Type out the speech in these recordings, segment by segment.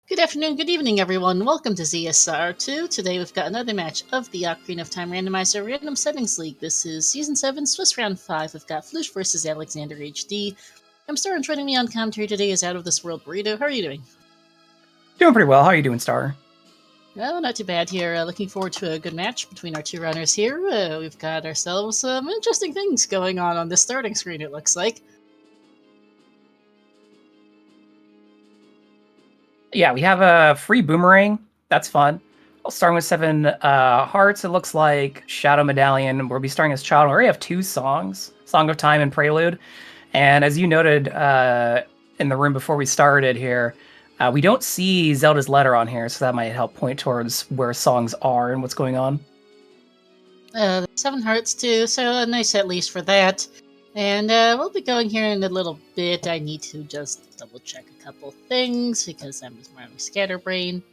Good afternoon, good evening, everyone. Welcome to ZSR2. Today we've got another match of the Ocarina of Time Randomizer Random Settings League. This is Season 7, Swiss Round 5. We've got Flouche versus AlexanderHD. I'm Star, and joining me on commentary today is Out of This World Burrito. How are you doing? Doing pretty well. How are you doing, Star? Well, not too bad here. Looking forward to a good match between our two runners here. We've got ourselves some interesting things going on the starting screen, it looks like. Yeah, we have a free boomerang. That's fun. Starting with 7 hearts, it looks like Shadow Medallion. We'll be starting as Child. We already have 2 songs, Song of Time and Prelude. And as you noted in the room before we started here, we don't see Zelda's letter on here, so that might help point towards where songs are and what's going on. 7 hearts too, so nice at least for that. And we'll be going here in a little bit. I need to just double check a couple things because I'm just running scatterbrain.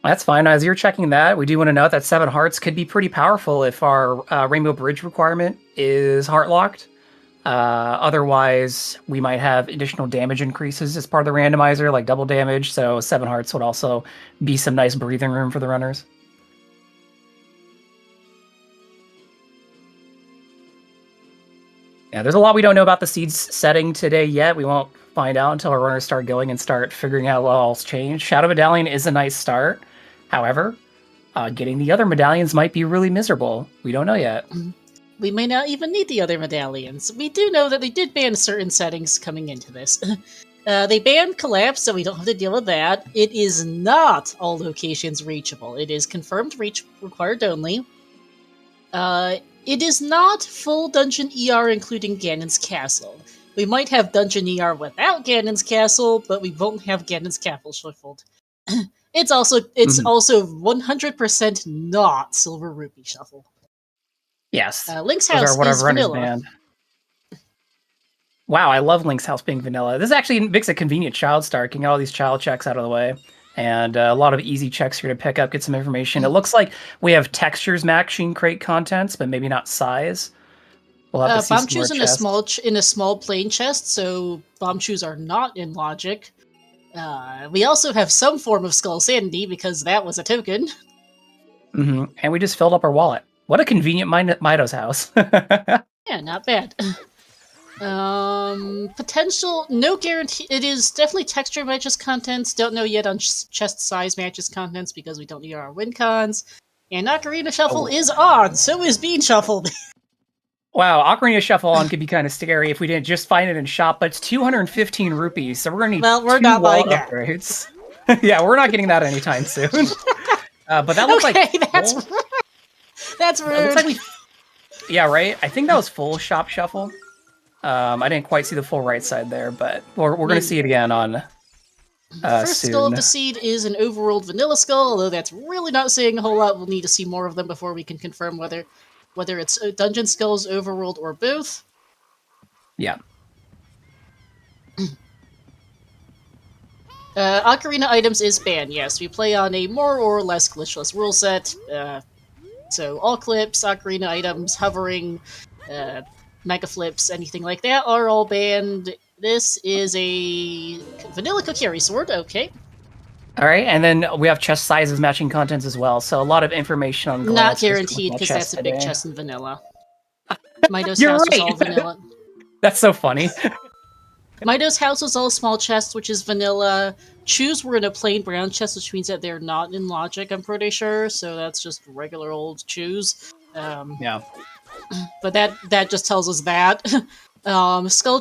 That's fine. As you're checking that, we do want to note that 7 hearts could be pretty powerful if our Rainbow Bridge requirement is heart locked. Otherwise, we might have additional damage increases as part of the randomizer, like double damage. So 7 hearts would also be some nice breathing room for the runners. Yeah, there's a lot we don't know about the seeds setting today yet. We won't find out until our runners start going and start figuring out what all's changed. Shadow Medallion is a nice start. However, getting the other medallions might be really miserable. We don't know yet. We may not even need the other medallions. We do know that they did ban certain settings coming into this. They banned Collapse, so we don't have to deal with that. It is not all locations reachable. It is confirmed reach required only. It is not full Dungeon ER including Ganon's Castle. We might have Dungeon ER without Ganon's Castle, but we won't have Ganon's Castle shuffled. It's also 100% not Silver Rupee Shuffle. Yes. Link's House is vanilla. Banned. Wow, I love Link's House being vanilla. This actually makes a convenient child start, getting all these child checks out of the way. And a lot of easy checks here to pick up, get some information. It looks like we have textures matching crate contents, but maybe not size. We'll have to see Bombchus in a small plain chest, so Bombchus are not in logic. We also have some form of Skull Sanity because that was a token. Mm-hmm. And we just filled up our wallet. What a convenient Mido's house. Yeah, not bad. Potential, no guarantee. It is definitely texture matches contents. Don't know yet on chest size matches contents because we don't need our win cons. And Ocarina Shuffle is on, so is Bean Shuffle. Wow, Ocarina Shuffle on could be kind of scary if we didn't just find it in shop, but it's 215 rupees, so we're gonna need we're not buying upgrades. Yeah, we're not getting that anytime soon. But that looks okay, like that's rude. Like yeah, right. I think that was full shop shuffle. I didn't quite see the full right side there, but we're going to see it again on First soon. Skull of the Seed is an overworld vanilla skull, although that's really not saying a whole lot. We'll need to see more of them before we can confirm whether it's dungeon skulls, overworld, or both. Yeah. Ocarina items is banned, yes. We play on a more or less glitchless rule set. So all clips, Ocarina items, hovering, mega flips, anything like that are all banned. This is a vanilla Kokiri sword, okay. Alright, and then we have chest sizes matching contents as well, so a lot of information on not guaranteed, because that's a big chest in vanilla. Mido's house is all vanilla. That's so funny. Mido's house was all small chests, which is vanilla. Chews were in a plain brown chest, which means that they're not in logic, I'm pretty sure, so that's just regular old chews. Yeah. But that just tells us that. Skull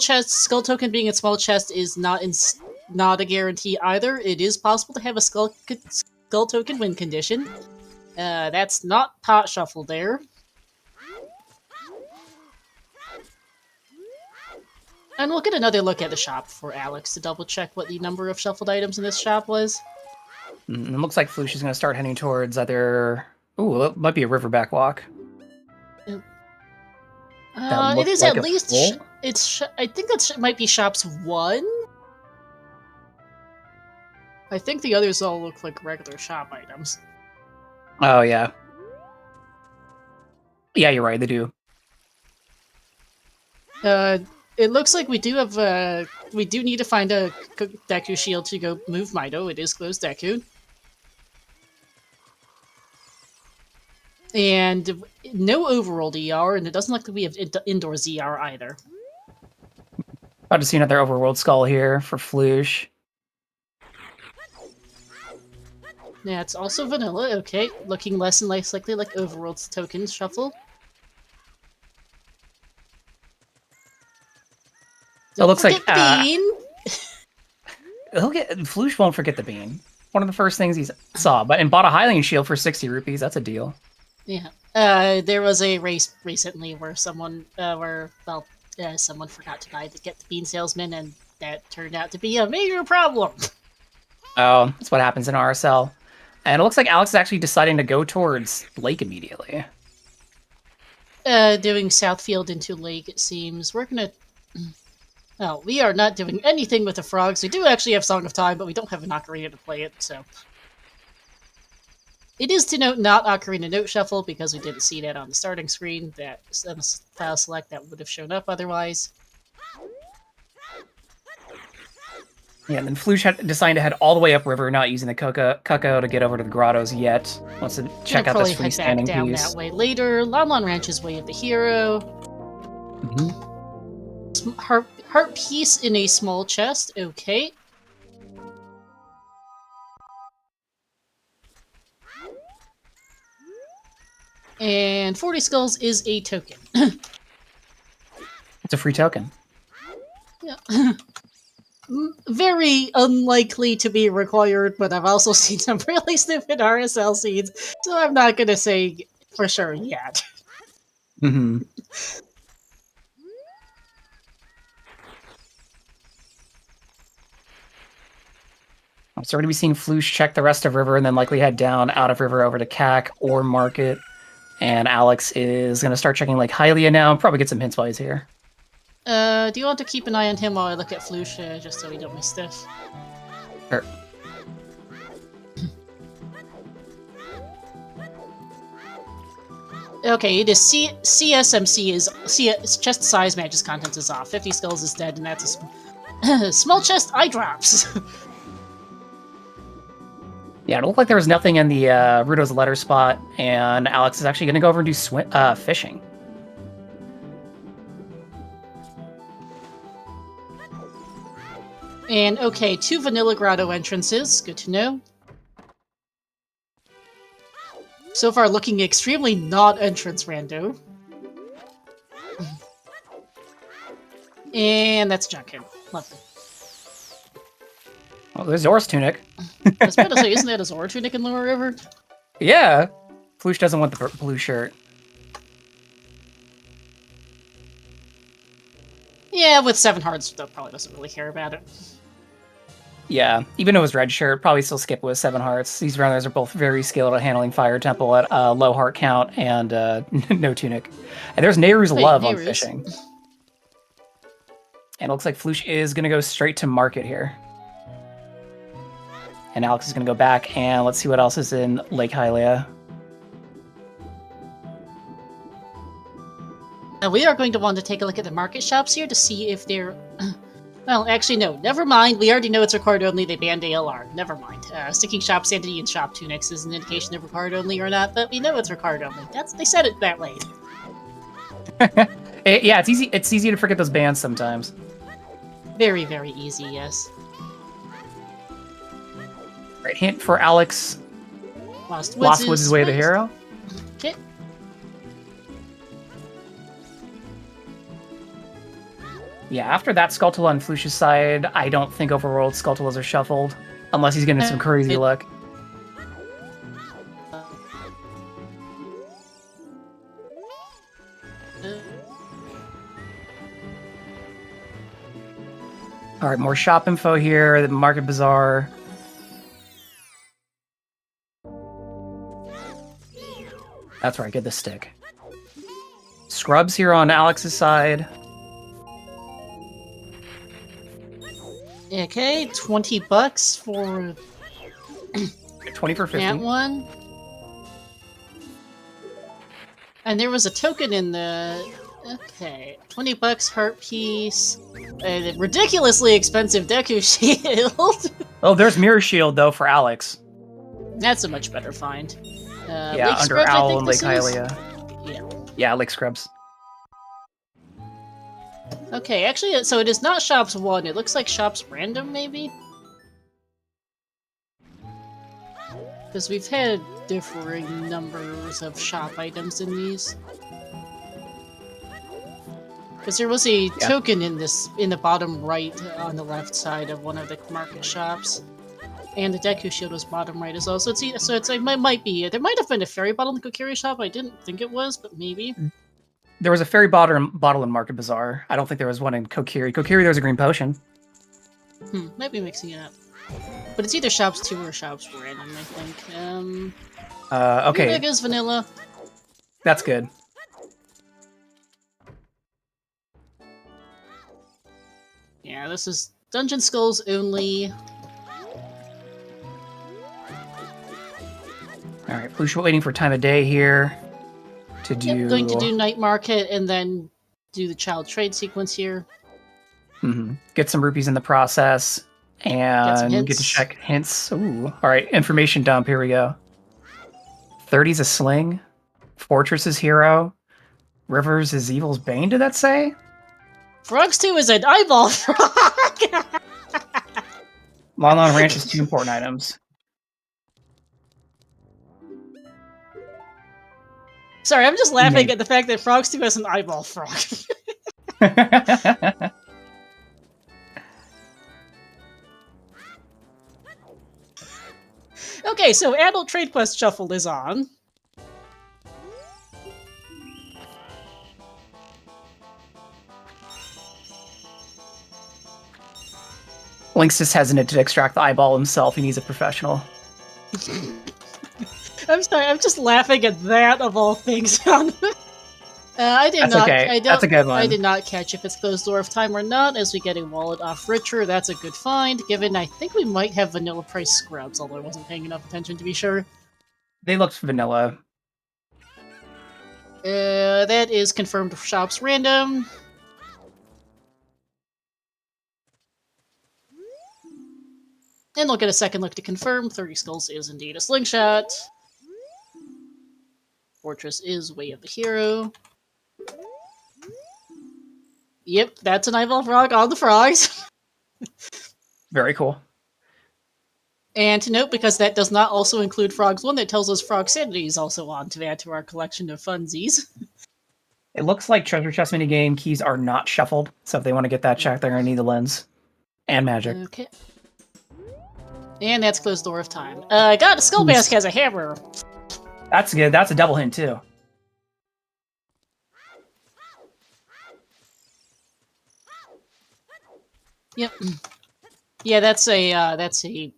token being a small chest is not a guarantee either. It is possible to have a skull token win condition. That's not pot shuffle there. And we'll get another look at the shop for Alex to double check what the number of shuffled items in this shop was. It looks like Flouche is going to start heading towards either. Ooh, it might be a riverback walk. It is like at least. I think that might be shops 1. I think the others all look like regular shop items. Oh yeah. Yeah, you're right. They do. It looks like we do have We do need to find a Deku shield to go move Mido. It is closed Deku. And no overworld ER, and it doesn't look like we have indoor ZR either. About to see another overworld skull here for Flouche. Yeah, it's also vanilla. Okay, looking less and less likely like overworld's tokens shuffle. It looks like bean. Flouche won't forget the bean. One of the first things he saw, and bought a Hylian shield for 60 rupees. That's a deal. Yeah. There was a race recently where someone, someone forgot to get the bean salesman, and that turned out to be a major problem. Oh, that's what happens in RSL. And it looks like Alex is actually deciding to go towards Lake immediately. Doing Southfield into Lake, it seems. We're gonna... Well, we are not doing anything with the frogs. We do actually have Song of Time, but we don't have an ocarina to play it, so... It is to note not Ocarina Note Shuffle, because we didn't see that on the starting screen. That file select that would have shown up otherwise. Yeah, and then Flouche had decided to head all the way upriver, not using the Cuckoo to get over to the grottos yet. Wants to check out this freestanding down piece. That way later. Lon Ranch's Way of the Hero. Mm-hmm. Heart piece in a small chest. Okay. And 40 skulls is a token. It's a free token. Yeah. Very unlikely to be required, but I've also seen some really stupid RSL seeds, so I'm not gonna say for sure yet. Mm-hmm. So we're going to be seeing Flouche check the rest of River and then likely head down out of River over to CAC or Market. And Alex is going to start checking like Hylia now. Probably get some hints while he's here. Do you want to keep an eye on him while I look at Flouche, just so we don't miss stuff? Sure. Okay, it is CSMC is chest size matches contents is off. 50 skulls is dead, and that's a small chest eye drops. Yeah, it looked like there was nothing in the Rudo's letter spot, and Alex is actually going to go over and do fishing. And okay, 2 vanilla grotto entrances. Good to know. So far, looking extremely not entrance rando. And that's Junkin. Lovely. Oh, there's Zora's tunic. I was about to say, isn't that a Zora tunic in Lower River? Yeah. Flouche doesn't want the blue shirt. Yeah, with 7 hearts, though, probably doesn't really care about it. Yeah, even though it was red shirt, probably still skip with 7 hearts. These runners are both very skilled at handling Fire Temple at low heart count and no tunic. And there's Nehru's love on fishing. And it looks like Flouche is going to go straight to Market here. And Alex is going to go back, and let's see what else is in Lake Hylia. We are going to want to take a look at the market shops here to see if they're... Well, actually, no. Never mind. We already know it's required only. They banned ALR. Never mind. Sticking shop sanity and shop tunics is an indication of required only or not, but we know it's required only. They said it that way. Yeah, it's easy. It's easy to forget those bans sometimes. Very, very easy. Yes. Right, hint for Alex. Lost Woods' Way of the Hero. Okay. Yeah, after that Skulltula on Flouche's side, I don't think Overworld Skulltulas are shuffled. Unless he's getting some crazy luck. Alright, more shop info here. The Market Bazaar. That's right, get the stick. Scrubs here on Alex's side. Okay, $20 for 20 for 50. that one. And there was a token in the Okay, $20 heart piece. A ridiculously expensive Deku shield. Oh, there's Mirror Shield, though, for Alex. That's a much better find. Yeah, Lake under Scrubs, I Owl think and this Lake is? Hylia. Yeah. Yeah, Lake Scrubs. Okay, actually, so it is not Shops 1. It looks like Shops Random, maybe? Because we've had differing numbers of shop items in these. Because there was a token in the bottom right on the left side of one of the market shops. And the Deku Shield was bottom right as well. So it might be. There might have been a fairy bottle in the Kokiri shop. I didn't think it was, but maybe. There was a fairy bottle in Market Bazaar. I don't think there was one in Kokiri. Kokiri, there was a green potion. Might be mixing it up. But it's either Shops 2 or Shops Random, I think. Okay. It is vanilla. That's good. Yeah, this is Dungeon Skulls only. Alright, Flouche waiting for time of day here to do... Yep, going to do Night Market and then do the child trade sequence here. Get some rupees in the process and get to check hints. Ooh. Alright, information dump. Here we go. 30's a sling. Fortress is hero. Rivers is evil's bane, did that say? Frogs 2 is an eyeball frog! Lon Lon Ranch is 2 important items. Sorry, I'm just laughing at the fact that Frogs 2 has an eyeball frog. Okay, so Adult Trade Quest Shuffle is on. Link's just hesitant to extract the eyeball himself. He needs a professional. I'm sorry, I'm just laughing at that of all things. That's okay. That's a good one. I did not catch if it's closed door of time or not, as we get a wallet off Richer. That's a good find, given I think we might have vanilla price scrubs, although I wasn't paying enough attention to be sure. They looked vanilla. That is confirmed shops random. And we'll get a second look to confirm. 30 Skulls is indeed a slingshot. Fortress is Way of the Hero. Yep, that's an eyeball frog on the frogs. Very cool. And to note, because that does not also include Frogs 1, that tells us Frog Sanity is also on to add to our collection of funsies. It looks like treasure chest minigame keys are not shuffled, so if they want to get that checked, they're going to need the lens. And magic. Okay. And that's closed door of time. God, Skull Mask has a hammer. That's good. That's a double hint, too. Yep. Yeah, that's a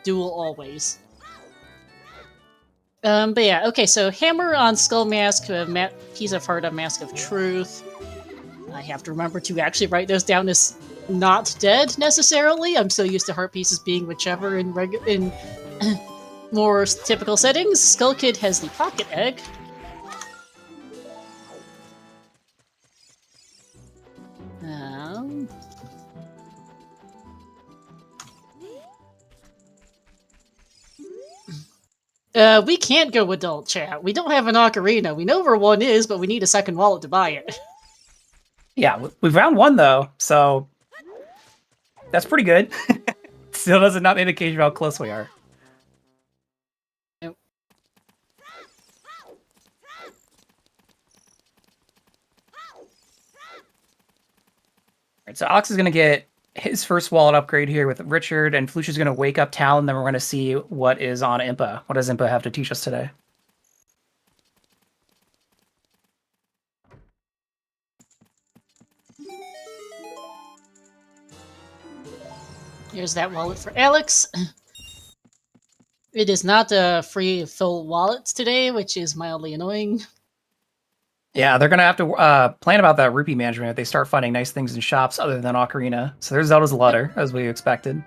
dual always. But yeah, okay, so hammer on Skull Mask, piece of heart on Mask of Truth. I have to remember to actually write those down as not dead, necessarily. I'm so used to heart pieces being whichever in more typical settings. Skull Kid has the pocket egg. We can't go adult chat. We don't have an ocarina. We know where one is, but we need a second wallet to buy it. Yeah, we found one though, so that's pretty good. Still does not indicate how close we are. Nope. Alright, so Alex is gonna get his first wallet upgrade here with Richard, and Flouche is going to wake up Tal, and then we're going to see what is on Impa. What does Impa have to teach us today? Here's that wallet for Alex. It is not a free full wallet today, which is mildly annoying. Yeah, they're going to have to plan about that rupee management if they start finding nice things in shops other than Ocarina. So there's Zelda's letter, as we expected.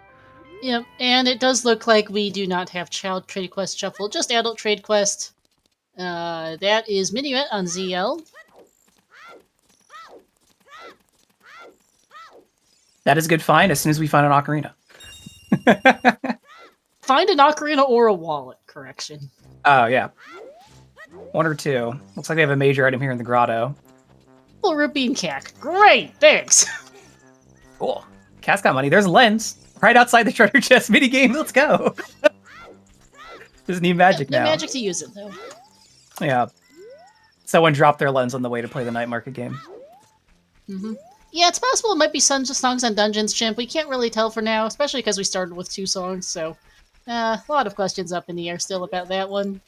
Yep, and it does look like we do not have Child Trade Quest Shuffle, just Adult Trade Quest. That is Minuet on ZL. That is a good find as soon as we find an ocarina. Find an ocarina or a wallet, correction. Oh, yeah. 1 or 2. Looks like they have a major item here in the grotto. Well, Rupee and Cac. Great, thanks. Cool. Cat's got money. There's a lens right outside the treasure chest minigame. Let's go. There's new magic now. No magic to use it, though. Yeah. Someone dropped their lens on the way to play the night market game. Mm-hmm. Yeah, it's possible it might be songs on Dungeons, Chimp. We can't really tell for now, especially because we started with 2 songs, so... a lot of questions up in the air still about that one.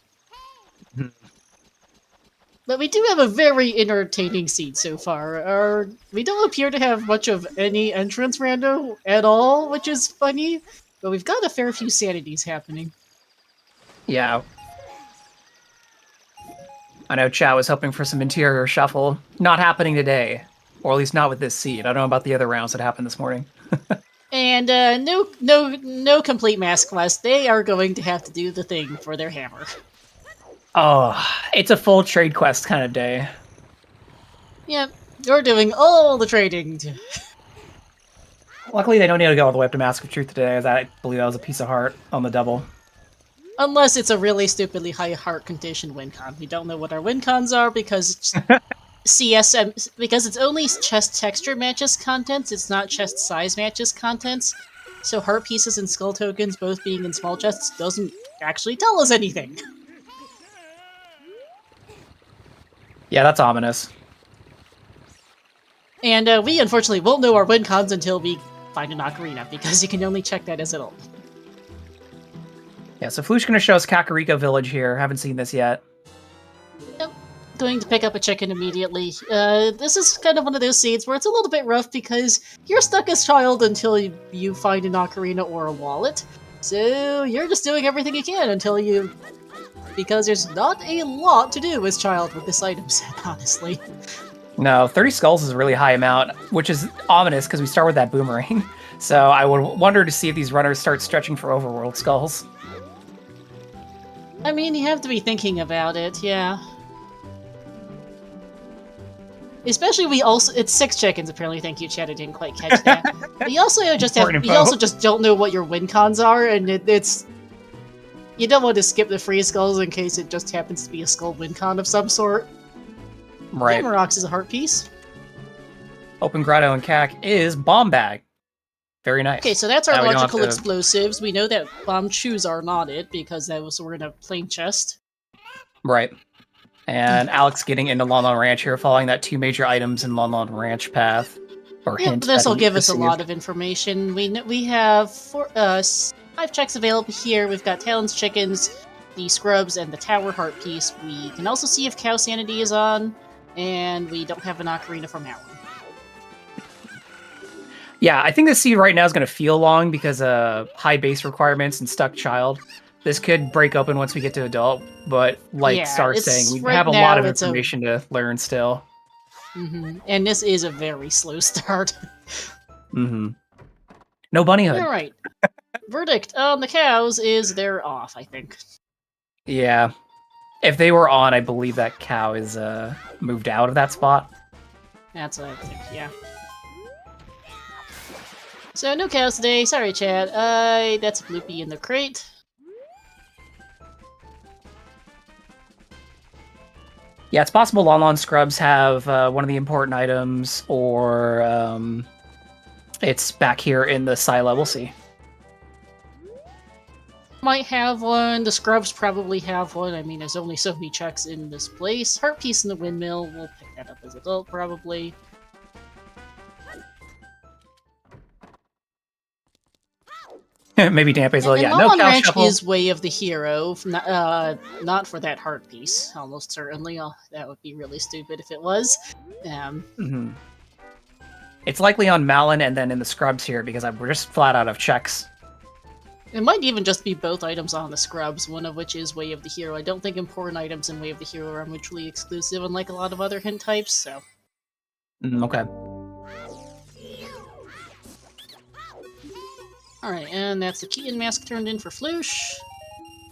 But we do have a very entertaining scene so far. We don't appear to have much of any entrance rando at all, which is funny. But we've got a fair few sanities happening. Yeah. I know Chow was hoping for some interior shuffle. Not happening today. Or at least not with this seed. I don't know about the other rounds that happened this morning. And no complete mask quest. They are going to have to do the thing for their hammer. Oh, it's a full trade quest kind of day. Yep, you're doing all the trading. Luckily, they don't need to go all the way up to Mask of Truth today, as I believe that was a piece of heart on the double. Unless it's a really stupidly high heart condition win con. We don't know what our win cons are because it's CSM, because it's only chest texture matches contents, it's not chest size matches contents. So heart pieces and skull tokens both being in small chests doesn't actually tell us anything. Yeah, that's ominous. And we unfortunately won't know our win cons until we find an ocarina, because you can only check that as adult. Yeah, so Flouche going to show us Kakariko Village here. Haven't seen this yet. Yep. Going to pick up a chicken immediately. This is kind of one of those scenes where it's a little bit rough because you're stuck as child until you find an ocarina or a wallet. So you're just doing everything you can until you... Because there's not a lot to do as child with this item set, honestly. No, 30 skulls is a really high amount, which is ominous because we start with that boomerang. So I would wonder to see if these runners start stretching for overworld skulls. I mean, you have to be thinking about it, yeah. Especially it's 6 chickens apparently. Thank you, Chad. I didn't quite catch that. But you also just don't know what your win cons are, and it's you don't want to skip the free skulls in case it just happens to be a skull win con of some sort. Right. Hammer Rocks is a heart piece. Open Grotto and Cac is Bomb Bag. Very nice. Okay, so that's our Now we don't logical have to- explosives. We know that bomb chews are not it because we're in a plain chest. Right. And Alex getting into Lon Lon Ranch here, following that 2 major items in Lon Lon Ranch path. Or Yeah, hint. this will that give us a received. lot of information. We have 5 checks available here. We've got Talon's chickens, the scrubs, and the tower heart piece. We can also see if Cow Sanity is on, and we don't have an ocarina from Alan. Yeah, I think this seed right now is going to feel long because of high base requirements and stuck child. This could break open once we get to adult, but like Yeah, Star's saying, we right have a now lot of it's information to learn still. And this is a very slow start. No bunny hood. All right. Verdict on the cows is they're off, I think. Yeah. If they were on, I believe that cow is moved out of that spot. That's what I think, yeah. So, no cows today. Sorry, Chad. That's a bloopy in the crate. Yeah, it's possible Lon Lon Scrubs have one of the important items, or it's back here in the silo. We'll see. Might have one. The scrubs probably have one. I mean, there's only so many checks in this place. Heart piece in the windmill. We'll pick that up as adult, probably. Maybe Dampe's And yeah, Lon no Lon cow Ranch shuffle. is Way of the Hero. Not for that heart piece, almost certainly. That would be really stupid if it was. It's likely on Malin and then in the scrubs here because we're just flat out of checks. It might even just be both items on the scrubs, one of which is Way of the Hero. I don't think important items in Way of the Hero are mutually exclusive, unlike a lot of other hint types, so... Okay. Alright, and that's the Keaton mask turned in for Flouche.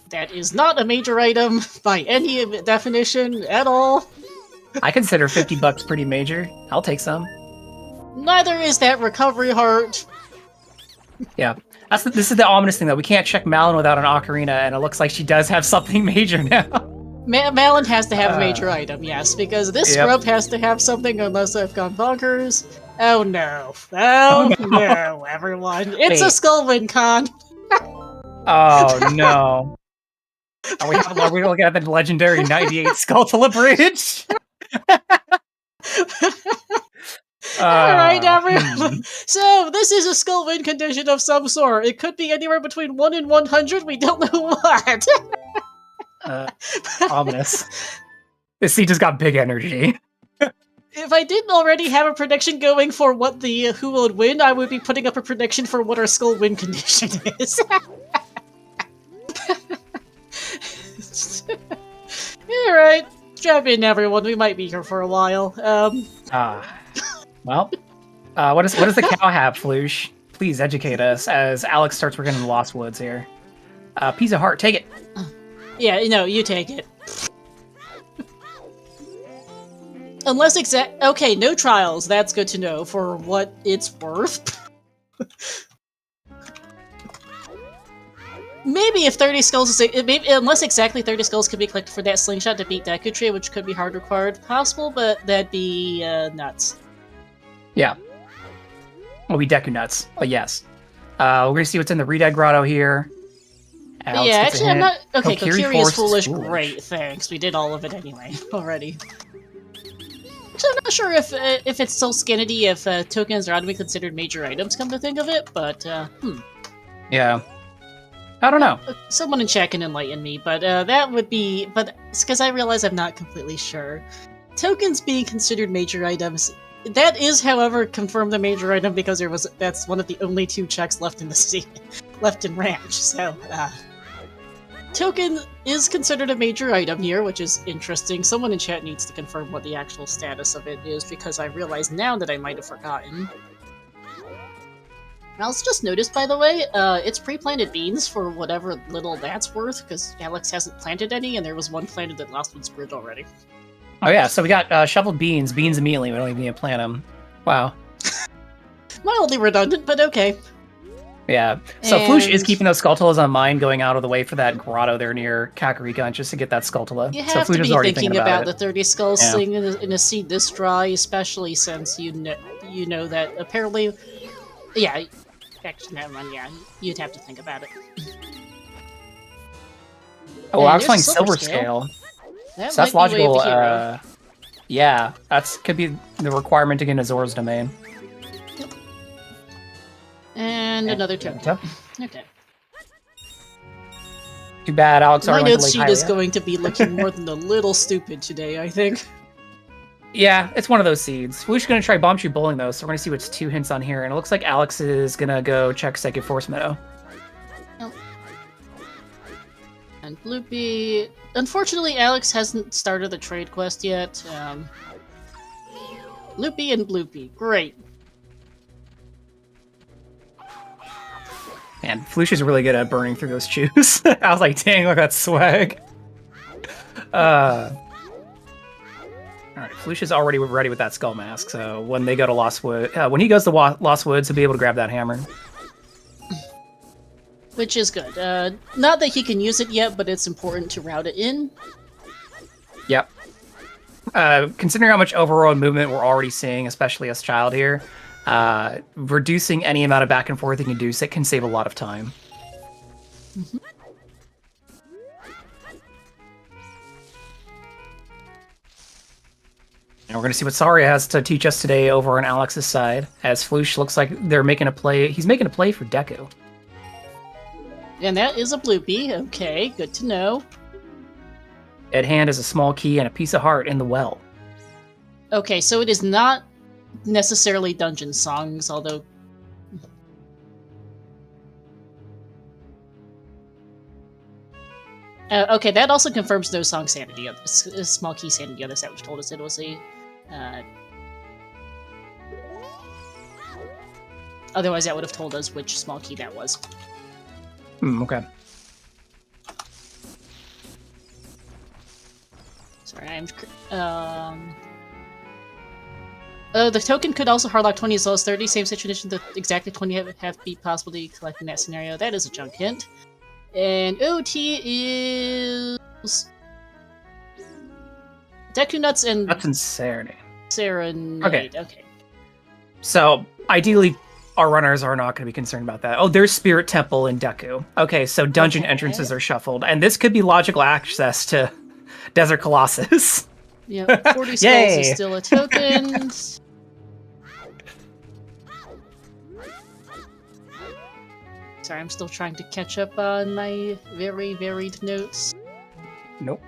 That is not a major item by any definition at all. I consider $50 pretty major. I'll take some. Neither is that recovery heart. Yeah. This is the ominous thing, though. We can't check Malin without an ocarina, and it looks like she does have something major now. Malin has to have a major item, yes, because this Yep. scrub has to have something unless I've gone bonkers. Oh no. Oh no, everyone. It's a Wait. Skullwind Con. Oh, no. Are we looking at the legendary 98 Skulltula Bridge? Alright, everyone. So, this is a Skullwind condition of some sort. It could be anywhere between 1 and 100, we don't know what. Ominous. This seed just got big energy. If I didn't already have a prediction going for what the who would win, I would be putting up a prediction for what our Skullwind condition is. Alright, strap in everyone, we might be here for a while. Well, what does the cow have, Flouche? Please educate us as Alex starts working in the Lost Woods here. Piece of heart, take it. Yeah, no, you take it. Unless okay, no trials, that's good to know for what it's worth. Maybe if 30 skulls is unless exactly 30 skulls could be collected for that slingshot to beat Deku Tree, which could be hard required, possible, but that'd be nuts. Yeah. Will be Deku nuts, but yes. We're gonna see what's in the Reded Grotto here. Alex yeah, actually, I'm not. Okay, Kokiri Kokiri is Forest foolish. Great, thanks. We did all of it anyway already. Actually, I'm not sure if it's still scanity if tokens are ought to be considered major items. Come to think of it, but Yeah. I don't know. Someone in chat can enlighten me, but that would be. But it's because I realize I'm not completely sure. Tokens being considered major items. That is, however, confirmed a major item because that's one of the only 2 checks left in the city, left in Ranch. So, token is considered a major item here, which is interesting. Someone in chat needs to confirm what the actual status of it is because I realize now that I might have forgotten. I also just noticed, by the way, it's pre-planted beans for whatever little that's worth because Alex hasn't planted any, and there was one planted at Lost Woods Bridge already. Oh yeah, so we got shoveled beans immediately. We don't even need to plant them. Wow. Mildly redundant, but okay. Yeah. So Flouche is keeping those Skulltulas on mind, going out of the way for that grotto there near Kakarika just to get that Skulltula. You have to be thinking about the 30 skulls thing in a seed this dry, especially since you know that apparently, yeah. Actually, never mind. Yeah, you'd have to think about it. Oh, I was playing Silver Scale. So that's logical. Yeah, could be the requirement to get in Azor's domain. Yep. And another token. Okay. Too bad, Alex. My note sheet is going to be looking more than a little stupid today, I think. Yeah, it's one of those seeds. We're just going to try Bombchu Bowling, though, so we're going to see what's 2 hints on here. And it looks like Alex is going to go check Sacred Forest Meadow. Oh. And Bloopy... Unfortunately, Alex hasn't started the trade quest yet. Loopy and Bloopy. Great. Man, Flouche is really good at burning through those chews. I was like, dang, look at that swag. Alright, Flouche is already ready with that Skull Mask, so when they go to Lost Woods... when he goes to Lost Woods, he'll be able to grab that hammer. Which is good. Not that he can use it yet, but it's important to route it in. Yep. Considering how much overall movement we're already seeing, especially as Child here, reducing any amount of back and forth you can do can save a lot of time. Mm-hmm. And we're going to see what Saria has to teach us today over on Alex's side, as Flouche looks like they're making a play. He's making a play for Deku. And that is a Bloopy. Okay, good to know. At hand is a small key and a piece of heart in the well. Okay, so it is not necessarily dungeon songs, although... okay, that also confirms no song sanity. Small key sanity on the side, which told us it was a... Otherwise, that would have told us which small key that was. Okay. Sorry, the token could also hardlock 20 as well as 30. Same situation that exactly 20 have be possible to collect in that scenario. That is a junk hint. And OT is Deku Nuts and That's insanity. Serenade. Okay. So ideally, our runners are not going to be concerned about that. Oh, there's Spirit Temple in Deku. Okay, so dungeon entrances are shuffled, and this could be logical access to Desert Colossus. Yeah, 40 skulls is still a token. Sorry, I'm still trying to catch up on my very varied notes. Nope.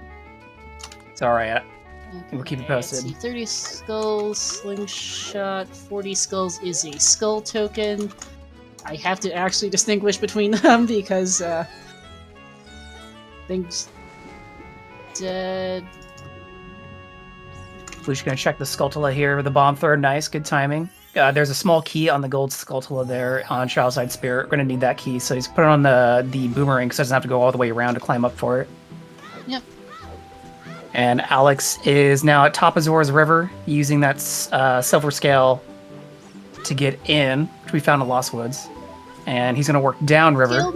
It's alright. Okay, We'll keep it posted. Let's see, 30 skulls, slingshot, 40 skulls is a skull token. I have to actually distinguish between them because, things dead. Flouche gonna check the Skulltula here with the bomb throw. Nice, good timing. There's a small key on the gold Skulltula there on Child's Spirit. We're gonna need that key, so he's put it on the boomerang so he doesn't have to go all the way around to climb up for it. Yep. And Alex is now at top of Zora's River, using that silver scale to get in, which we found in Lost Woods. And he's gonna work down river.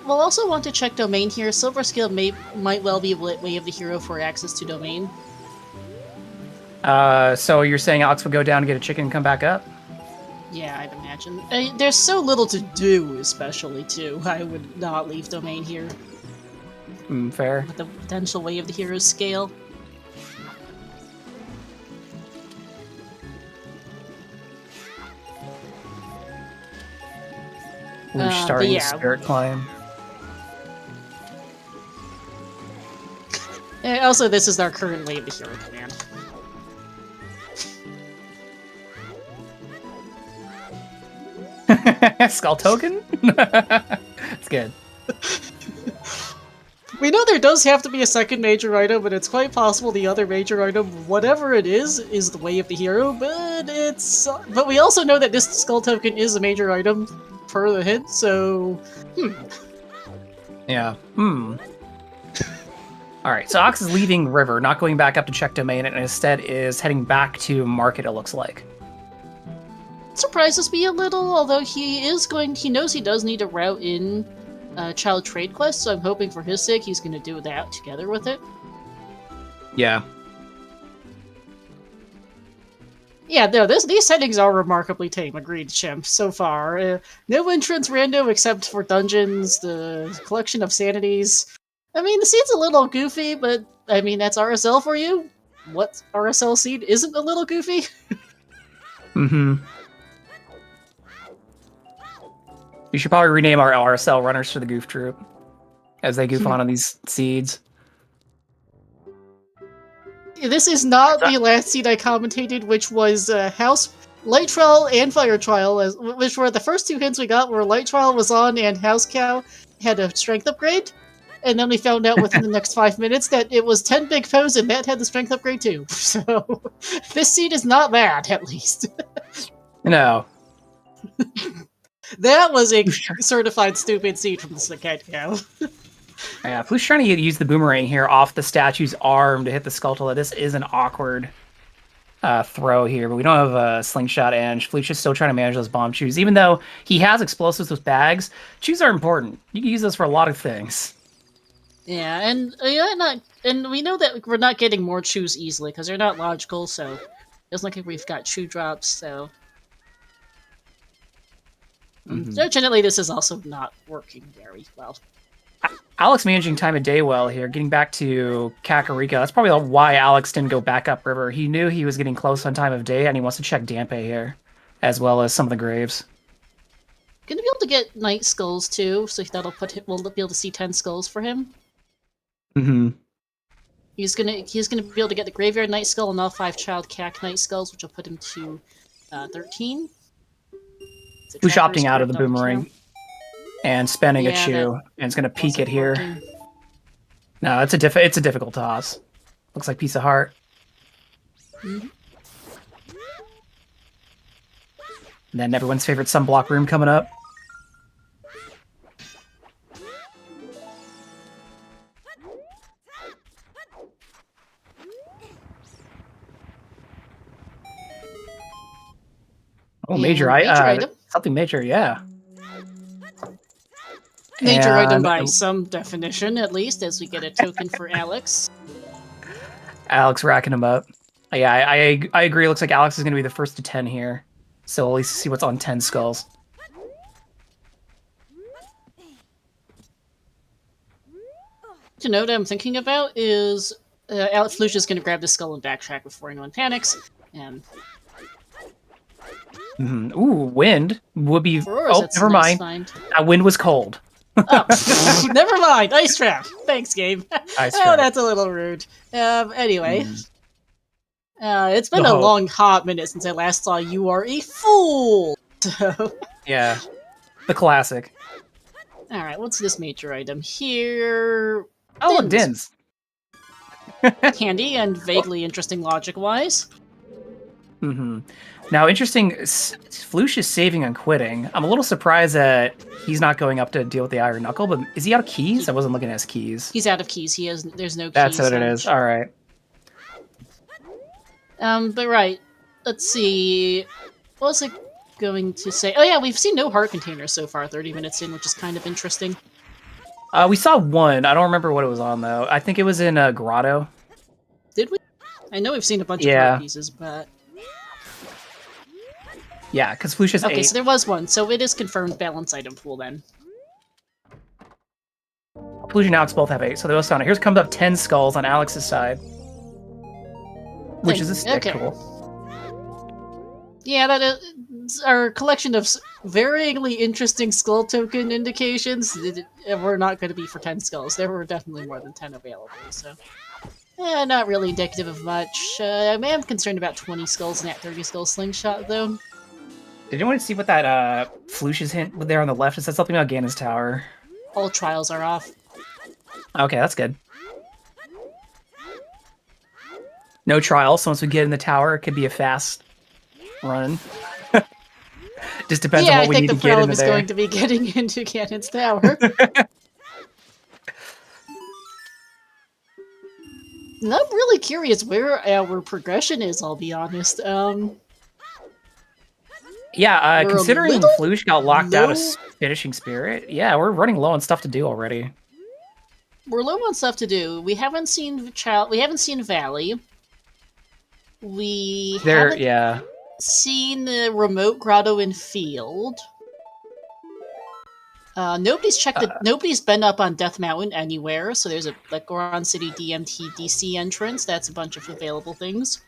We'll also want to check domain here. Silver scale might well be a way of the hero for access to domain. So you're saying Alex would go down and get a chicken and come back up? Yeah, I'd imagine. There's so little to do, especially, too. I would not leave domain here. Fair. With the potential way of the hero's scale. We're starting the spirit climb. Also, this is our current way of the hero command. Skull token? That's good. We know there does have to be a second major item, but it's quite possible the other major item, whatever it is the way of the hero, but we also know that this skull token is a major item per the hint, so Yeah. Alright, so Ox is leaving river, not going back up to check domain, and instead is heading back to market, it looks like. Surprises me a little, although he knows he does need to route in child trade quest, so I'm hoping for his sake he's going to do that together with it. Yeah. Yeah, no, these settings are remarkably tame, agreed, Chimp, so far. No entrance rando except for dungeons, the collection of sanities. I mean, the seed's a little goofy, but, I mean, that's RSL for you? What RSL seed isn't a little goofy? You should probably rename our RSL runners to the Goof Troop, as they goof on these seeds. This is not the last seed I commentated, which was Light Trial and Fire Trial, which were the first two hints we got where Light Trial was on and House Cow had a strength upgrade. And then we found out within the next 5 minutes that it was 10 big foes and that had the strength upgrade too. So, this seed is not bad, at least. No. That was a certified stupid seed from the get-go. Yeah, Flouche trying to use the boomerang here off the statue's arm to hit the Skulltula. This is an awkward throw here, but we don't have a slingshot, and Flouche is still trying to manage those bomb chews. Even though he has explosives with bags, chews are important. You can use those for a lot of things. Yeah, and we know that we're not getting more chews easily because they're not logical. So it doesn't look like we've got chew drops. So unfortunately, this is also not working very well. Alex managing time of day well here, getting back to Kakarika. That's probably why Alex didn't go back up river. He knew he was getting close on time of day, and he wants to check Dampe here, as well as some of the graves. Gonna be able to get night skulls too, so we'll be able to see 10 skulls for him. He's gonna be able to get the graveyard night skull and all 5 child cack night skulls, which will put him to 13. Who's opting out of the boomerang and spending a chew, and it's gonna peek it here. Working. No, it's a difficult toss. Looks like piece of heart. And then everyone's favorite sunblock room coming up. Oh, major, And major item. something major, yeah. Major item And by some definition, at least, as we get a token for Alex. Alex racking him up. Yeah, I agree. It looks like Alex is going to be the first to 10 here. So at least see what's on 10 skulls. To note I'm thinking about is Alex Flouche is going to grab the skull and backtrack before anyone panics. And Ooh, wind would be. Roars, Oh, never mind. That wind was cold. Oh, never mind. Ice trap. Thanks, Gabe. Ice Oh, trap. that's a little rude. Anyway, it's been a long hot minute since I last saw "You Are a Fool." So. Yeah, the classic. All right, what's this major item here? Oh, Dins. Handy and vaguely interesting logic-wise. Now, interesting, Flouche is saving and quitting. I'm a little surprised that he's not going up to deal with the Iron Knuckle, but is he out of keys? I wasn't looking at his keys. He's out of keys. There's no keys. That's what it is. All right. But right. Let's see. What was I going to say? Oh yeah, we've seen no heart containers so far, 30 minutes in, which is kind of interesting. We saw one. I don't remember what it was on, though. I think it was in Grotto. Did we? I know we've seen a bunch of heart pieces, but... Yeah, because Flouche is 8. Okay, so there was one. So it is confirmed balance item pool, then. Flouche and Alex both have 8, so they both found it. Here's comes up 10 skulls on Alex's side. Which is a stick. Okay. Cool. Yeah, that is our collection of varyingly interesting skull token indications. We're not going to be for 10 skulls. There were definitely more than 10 available, so... Yeah, not really indicative of much. I am concerned about 20 skulls in that 30 skull slingshot, though. Did anyone see what that Flouche's hint there on the left? It said something about Ganon's Tower. All trials are off. Okay, that's good. No trial, so once we get in the tower, it could be a fast run. Just depends on what we need to get into there. Yeah, I think the problem is going to be getting into Ganon's Tower. And I'm really curious where our progression is, I'll be honest. Yeah, considering Flouche got locked out of Finishing Spirit, yeah, we're running low on stuff to do already. We're low on stuff to do. We haven't seen Valley. We haven't seen the remote grotto in field. Nobody's been up on Death Mountain anywhere, so there's a Goron City DMT DC entrance. That's a bunch of available things.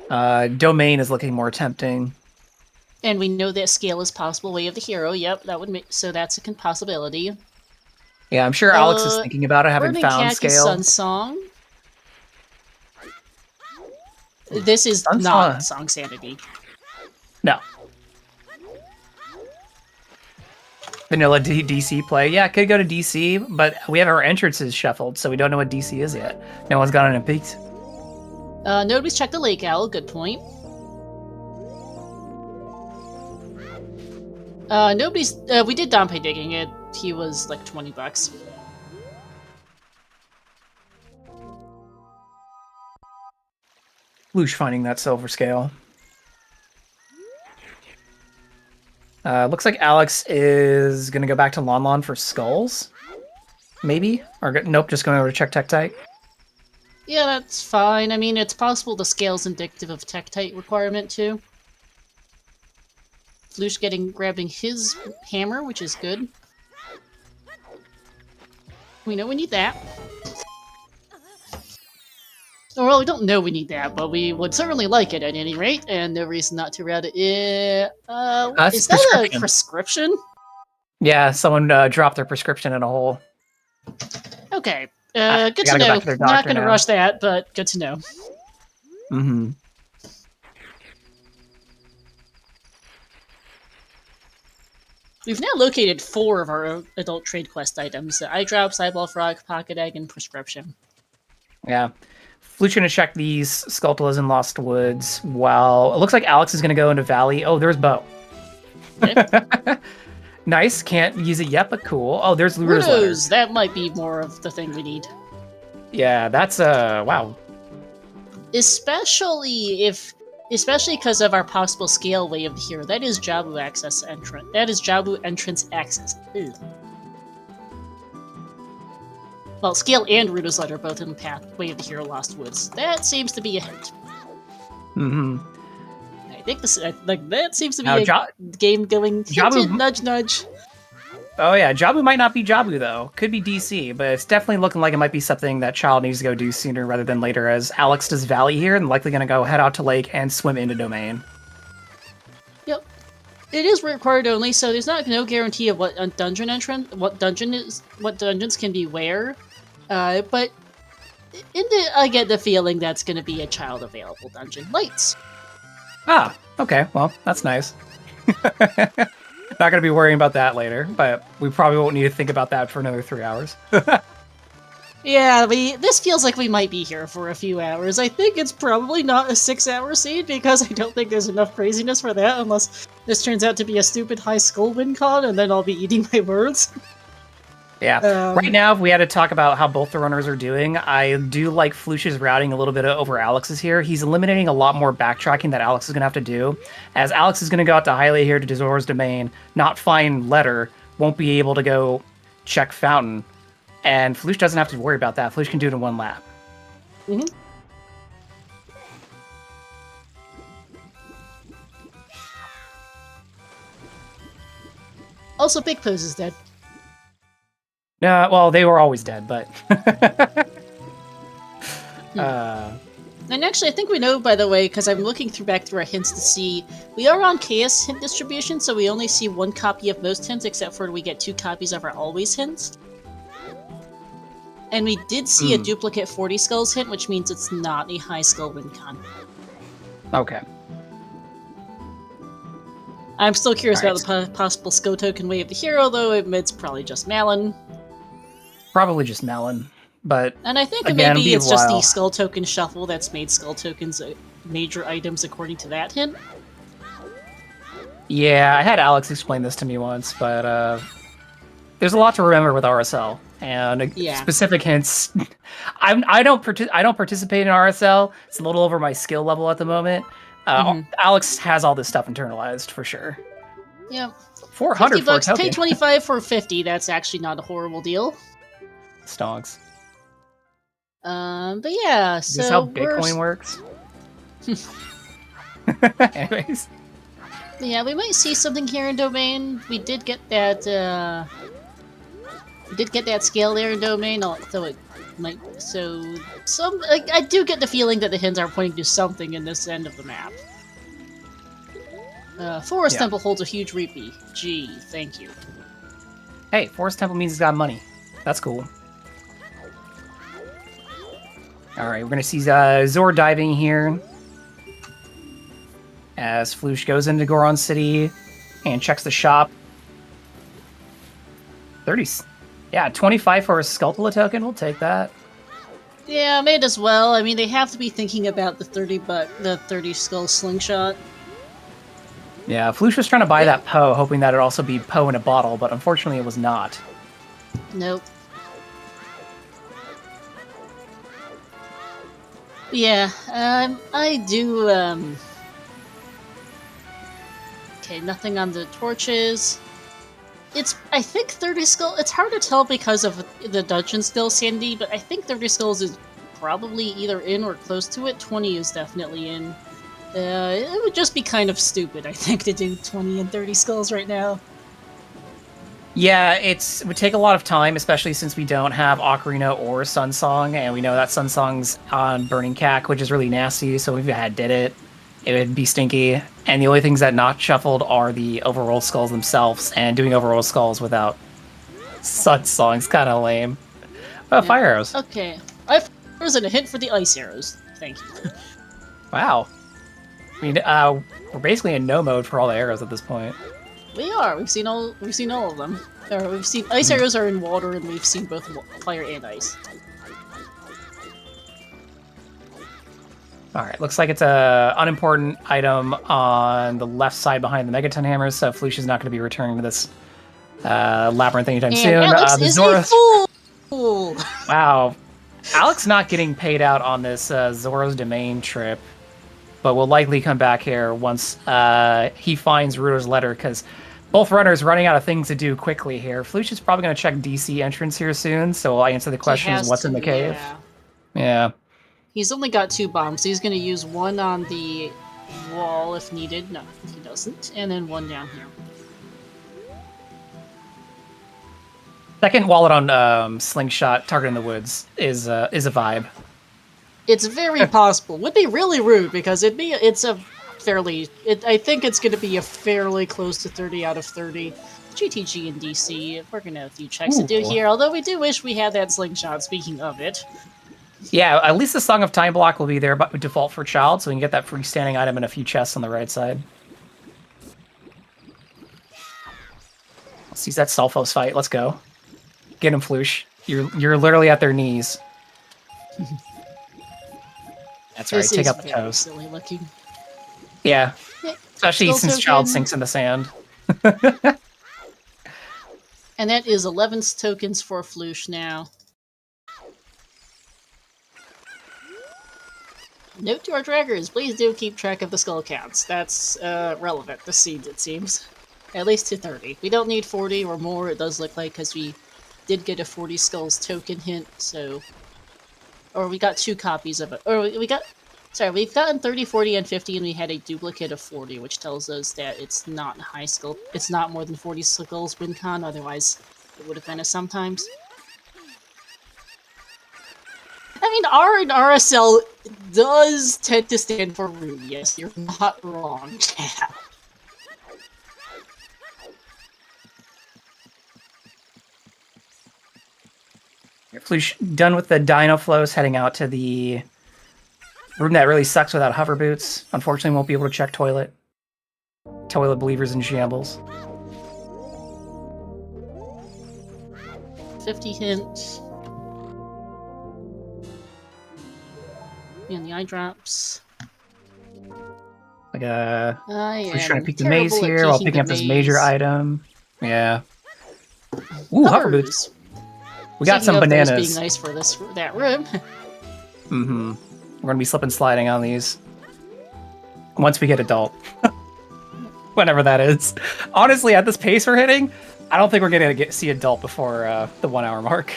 Domain is looking more tempting. And we know that scale is possible. Way of the Hero, yep, that would make so that's a possibility. Yeah, I'm sure Alex is thinking about it, having found scale. Sun Song. This is not Song Sanity. No. Vanilla DC play. Yeah, it could go to DC, but we have our entrances shuffled, so we don't know what DC is yet. No one's gone in and peeked. Nobody's checked the Lake Owl. Good point. We did Dompe digging it. He was like $20. Flouche finding that silver scale. Looks like Alex is going to go back to Lon Lon for skulls. Maybe? Or nope, just going over to check Tektite. Yeah, that's fine. I mean, it's possible the scale's indicative of Tektite requirement, too. Flouche grabbing his hammer, which is good. We know we need that. Well, we don't know we need that, but we would certainly like it at any rate, and no reason not to read it. Is that a prescription? Yeah, someone dropped their prescription in a hole. Okay, good to know. Not going to rush that, but good to know. Mm-hmm. We've now located 4 of our adult trade quest items: Eye Drops, Eyeball Frog, Pocket Egg, and Prescription. Yeah. Flouche gonna check these Skulltulas in Lost Woods, while it looks like Alex is gonna go into Valley. Oh, there's Bo. Okay. Nice, can't use it yet, but cool. Oh, there's Luru's letter. That might be more of the thing we need. Yeah, that's wow. Especially if Especially because of our possible scale way of here. That is Jabu access entrance. That is Jabu entrance access. Ew. Well, scale and Ruda's Light are both in path way of the hero Lost Woods. That seems to be a hint. Mm-hmm. I think this like that seems to be Now, a game going Jabu, nudge nudge. Oh yeah, Jabu might not be Jabu though. Could be DC, but it's definitely looking like it might be something that Child needs to go do sooner rather than later, as Alex does Valley here and likely going to go head out to Lake and swim into Domain. Yep. It is required only, so there's no guarantee of what dungeons can be where. But I get the feeling that's going to be a child available dungeon. Lights. Ah, okay. Well, that's nice. Not going to be worrying about that later, but we probably won't need to think about that for another 3 hours. Yeah, this feels like we might be here for a few hours. I think it's probably not a 6-hour scene, because I don't think there's enough craziness for that, unless this turns out to be a stupid high skull win con, and then I'll be eating my words. Yeah. Right now, if we had to talk about how both the runners are doing, I do like Flouche's routing a little bit over Alex's here. He's eliminating a lot more backtracking that Alex is going to have to do, as Alex is going to go out to Hylia here to Zora's Domain, not find Letter, won't be able to go check Fountain, and Flouche doesn't have to worry about that. Flouche can do it in 1 lap. Mm-hmm. Also, Big Pose is dead. Well, they were always dead, but... And actually, I think we know, by the way, because I'm looking back through our hints to see, we are on Chaos hint distribution, so we only see 1 copy of most hints, except for we get 2 copies of our Always hints. And we did see a duplicate 40 Skulls hint, which means it's not a high skull win con. Okay. I'm still curious about the possible Skull token way of the hero, though it's probably just Malin. Probably just Malin, but and I think again, maybe it's just the Skull token shuffle that's made Skull tokens major items according to that hint. Yeah, I had Alex explain this to me once, but there's a lot to remember with RSL, and specific hints. I don't participate in RSL. It's a little over my skill level at the moment. Alex has all this stuff internalized for sure. Yeah, 400 for a token. Pay 25 for 50. That's actually not a horrible deal. Stonks. But yeah, so is this how Bitcoin works? Anyways. Yeah, we might see something here in Domain. We did get that, scale there in Domain, although it might, I do get the feeling that the hints are pointing to something in this end of the map. Forest Temple holds a huge reapy. Gee, thank you. Hey, Forest Temple means he's got money. That's cool. Alright, we're going to see Zor diving here. As Flouche goes into Goron City and checks the shop. 30s. Yeah, 25 for a Skulltula token. We'll take that. Yeah, made as well. I mean, they have to be thinking about the 30 skull slingshot. Yeah, Flouche was trying to buy that Poe, hoping that it'd also be Poe in a bottle, but unfortunately it was not. Nope. Yeah, I do, Okay, nothing on the torches. I think 30 Skulls, it's hard to tell because of the dungeon skill, Sandy, but I think 30 Skulls is probably either in or close to it. 20 is definitely in. It would just be kind of stupid, I think, to do 20 and 30 Skulls right now. Yeah, it would take a lot of time, especially since we don't have Ocarina or Sunsong, and we know that Sunsong's on Burning Cack, which is really nasty, so if we did it, it would be stinky. And the only things that not shuffled are the overroll skulls themselves, and doing overroll skulls without Sunsong's kind of lame. Oh, fire arrows. Okay. Fire arrows and a hint for the ice arrows. Thank you. Wow. I mean, we're basically in no mode for all the arrows at this point. We are. We've seen all of them. Or we've seen ice arrows are in water, and we've seen both fire and ice. All right, looks like it's a unimportant item on the left side behind the Megaton hammers, so Flouche is not going to be returning to this labyrinth anytime soon. Alex is a fool! Wow. Alex not getting paid out on this Zora's Domain trip. but will likely come back here once he finds Ruto's letter, because both runners running out of things to do quickly here. Flouche is probably going to check DC entrance here soon, so I'll answer the question is what's in the cave. Yeah. He's only got 2 bombs, so he's going to use one on the wall if needed. No, he doesn't. And then one down here. Second wallet on Slingshot, Target in the Woods, is a vibe. It's very possible. Would be really rude, because it's a fairly... I think it's going to be a fairly close to 30 out of 30. GTG and DC, we're going to have a few checks to do here, although we do wish we had that Slingshot, speaking of it. Yeah, at least the Song of Time block will be there by default for Child, so we can get that freestanding item and a few chests on the right side. Let's use that Sulfos fight. Let's go. Get him, Flouche. You're literally at their knees. That's right. Take out the toes. Silly looking. Yeah, especially since Child sinks in the sand. And that is 11 tokens for Flouche now. Note to our trackers, please do keep track of the skull counts. That's relevant this seed, it seems. At least to 30. We don't need 40 or more, it does look like, because we did get a 40 skulls token hint, so... Or we got 2 copies of it. Or we got... Sorry, we've gotten 30, 40, and 50, and we had a duplicate of 40, which tells us that it's not high skull... It's not more than 40 skulls WinCon, otherwise it would have been a sometimes. I mean, R and RSL does tend to stand for room, yes, you're not wrong, chat. Flouche done with the Dino Flows, heading out to the room that really sucks without hover boots. Unfortunately, won't be able to check toilet. Toilet believers in shambles. 50 hint. And the eye drops. Like Flouche trying to peek the maze here while picking up this major item. Yeah. Ooh, hover boots. We got some bananas. Being nice for that room. Mm-hmm. We're gonna be slip and sliding on these once we get adult, whenever that is. Honestly, at this pace we're hitting, I don't think we're gonna see adult before the 1 hour mark.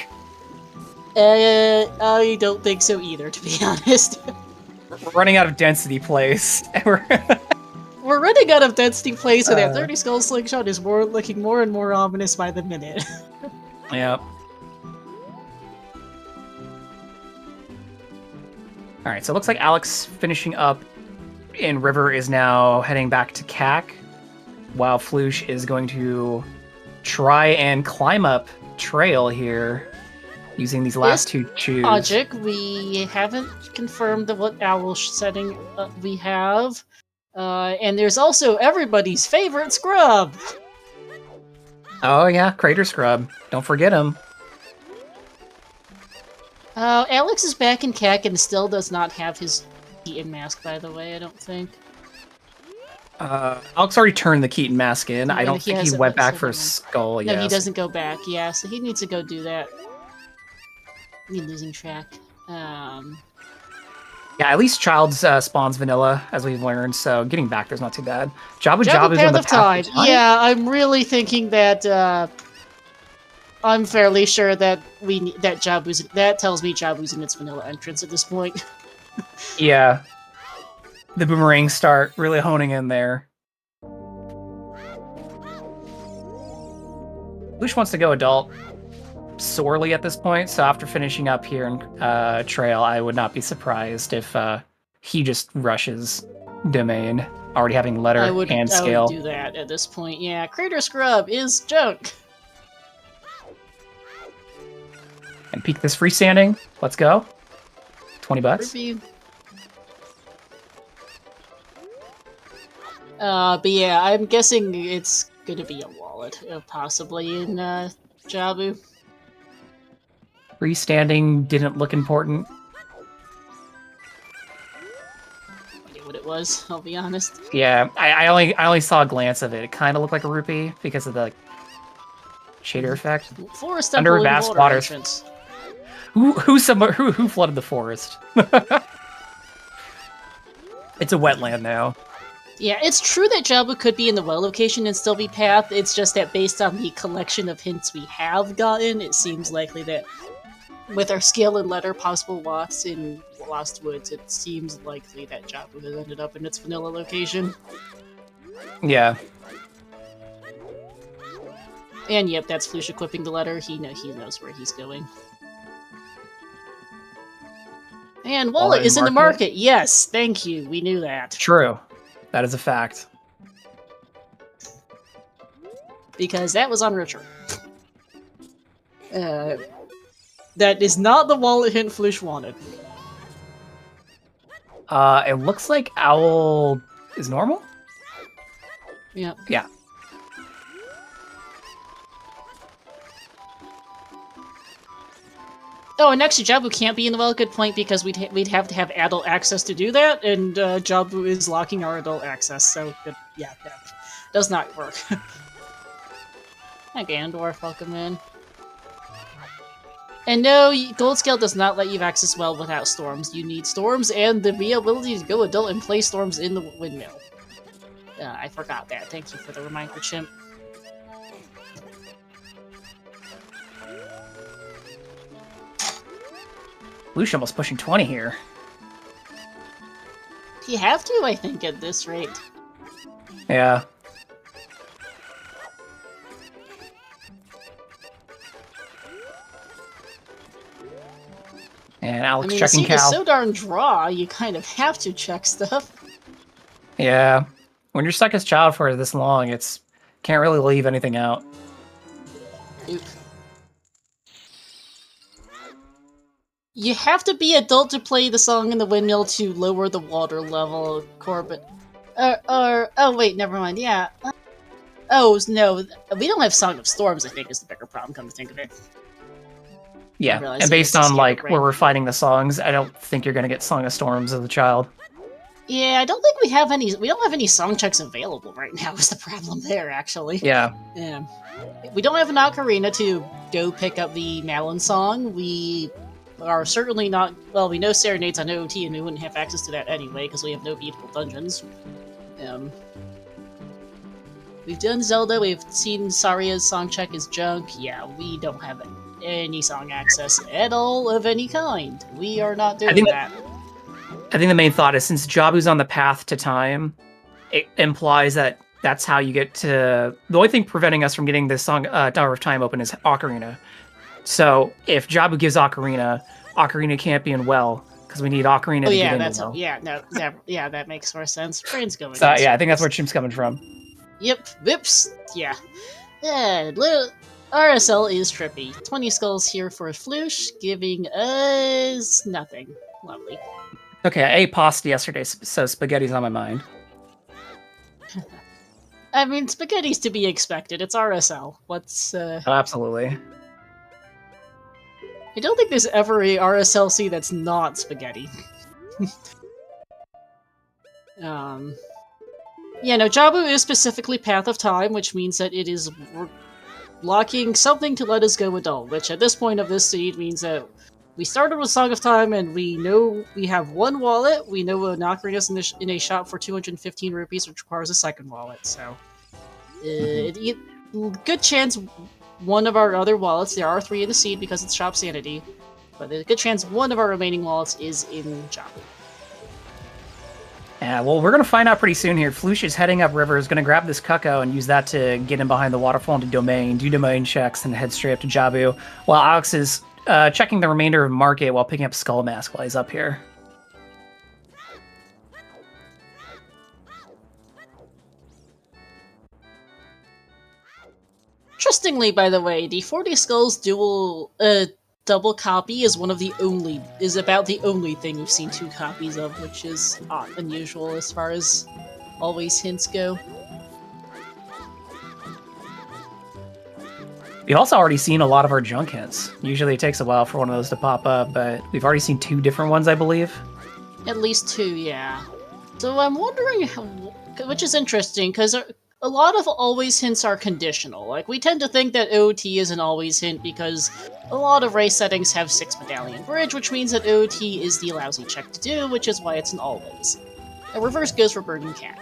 I don't think so either, to be honest. We're running out of density plays. We're running out of density plays, so that 30 skull slingshot is looking more and more ominous by the minute. Yep. Alright, so it looks like Alex finishing up in River is now heading back to CAC, while Flouche is going to try and climb up Trail here using these last 2 chews. Logic, we haven't confirmed what owl setting we have, and there's also everybody's favorite scrub! Oh yeah, Crater Scrub. Don't forget him. Alex is back in CAC and still does not have his Keaton mask, by the way, I don't think. Alex already turned the Keaton mask in. I don't think he went back for Skull yet. No, he doesn't go back, yeah, so he needs to go do that. We're losing track. Yeah, at least Child spawns vanilla, as we've learned, so getting back there's not too bad. Jabu Jabu's on the path of time. Yeah, I'm really thinking that, I'm fairly sure that that tells me Jabu's in its vanilla entrance at this point. Yeah. The boomerangs start really honing in there. Flouche wants to go adult sorely at this point, so after finishing up here in Trail, I would not be surprised if he just rushes Domain, already having letter and scale. I would do that at this point, yeah. Crater Scrub is junk! And peek this freestanding. Let's go. 20 bucks. But yeah, I'm guessing it's gonna be a wallet, possibly in Jabu. Freestanding didn't look important. I forget what it was, I'll be honest. Yeah, I only saw a glance of it. It kind of looked like a rupee because of the shader effect. Forest under vast waters. Entrance. Who flooded the forest? It's a wetland now. Yeah, it's true that Jabu could be in the well location and still be path. It's just that based on the collection of hints we have gotten, it seems likely that with our scale and letter possible lots in Lost Woods, it seems likely that Jabu has ended up in its vanilla location. Yeah. And yep, that's Flouche equipping the letter. He knows where he's going. And wallet is in the market. Yes, thank you. We knew that. True. That is a fact. Because that was on Richard. That is not the wallet hint Flouche wanted. It looks like Owl is normal? Yeah. Yeah. Oh, and actually, Jabu can't be in the well. Good point, because we'd have to have adult access to do that, and Jabu is locking our adult access, so yeah, that does not work. Hi, Gandorf, welcome in. And no, Gold Scale does not let you access well without storms. You need storms and the ability to go adult and play storms in the windmill. I forgot that. Thank you for the reminder, Chimp. Flouche almost pushing 20 here. You have to, I think, at this rate. Yeah. And Alex checking the Cal. Seat is so darn dry, you kind of have to check stuff. Yeah. When you're stuck as child for this long, it's can't really leave anything out. Oop. You have to be adult to play the song in the windmill to lower the water level, Corbin. Oh wait, never mind, yeah. Oh, no, we don't have Song of Storms, I think, is the bigger problem, come to think of it. Yeah, and based on, like, where we're fighting the songs, I don't think you're gonna get Song of Storms as a child. Yeah, I don't think we don't have any song checks available right now, is the problem there, actually. Yeah. Yeah. We don't have an ocarina to go pick up the Malin song. We are certainly not... Well, we know Serenade's on OOT, and we wouldn't have access to that anyway, because we have no beatable dungeons. We've done Zelda, we've seen Saria's song check is junk. Yeah, we don't have any song access at all of any kind. We are not doing that. I think the main thought is, since Jabu's on the path to time, it implies that that's how you get to... The only thing preventing us from getting this song, Tower of Time open is Ocarina. So if Jabu gives Ocarina, Ocarina can't be in well, because we need Ocarina to get in the well. Yeah, that makes more sense. Brain's going. So yeah, I think that's where Chimp's coming from. Yep, whoops, yeah. RSL is trippy. 20 skulls here for Flouche, giving us nothing. Lovely. Okay, I ate pasta yesterday, so spaghetti's on my mind. I mean, spaghetti's to be expected. It's RSL. What's, Oh, absolutely. I don't think there's ever a RSLC that's not spaghetti. Yeah, no, Jabu is specifically Path of Time, which means that it is locking something to let us go adult, which at this point of this seed means that we started with Song of Time, and we know we have one wallet. We know an ocarina is in a shop for 215 rupees, which requires a second wallet. So, good chance one of our other wallets, there are 3 in the seed because it's Shop Sanity, but there's a good chance one of our remaining wallets is in Jabu. Yeah, well, we're going to find out pretty soon here. Flouche is heading upriver, is going to grab this Cucco and use that to get in behind the waterfall into Domain, do Domain checks, and head straight up to Jabu, while Alex is checking the remainder of Market while picking up Skull Mask while he's up here. Interestingly, by the way, the 40 Skulls double copy is about the only thing we've seen 2 copies of, which is unusual as far as always hints go. We've also already seen a lot of our junk hints. Usually it takes a while for one of those to pop up, but we've already seen 2 different ones, I believe. At least 2, yeah. So I'm wondering, which is interesting, because a lot of always hints are conditional. Like, we tend to think that OOT is an always hint because a lot of race settings have 6 medallion bridge, which means that OOT is the lousy check to do, which is why it's an always. A reverse goes for Burning Cat.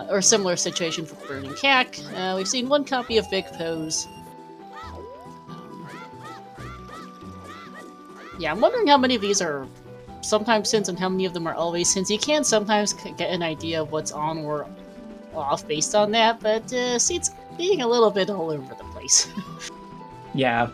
Or similar situation for Burning Cat. We've seen one copy of Big Pose. Yeah, I'm wondering how many of these are sometimes hints and how many of them are always hints. You can sometimes get an idea of what's on or off based on that, but Seed's being a little bit all over the place. Yeah.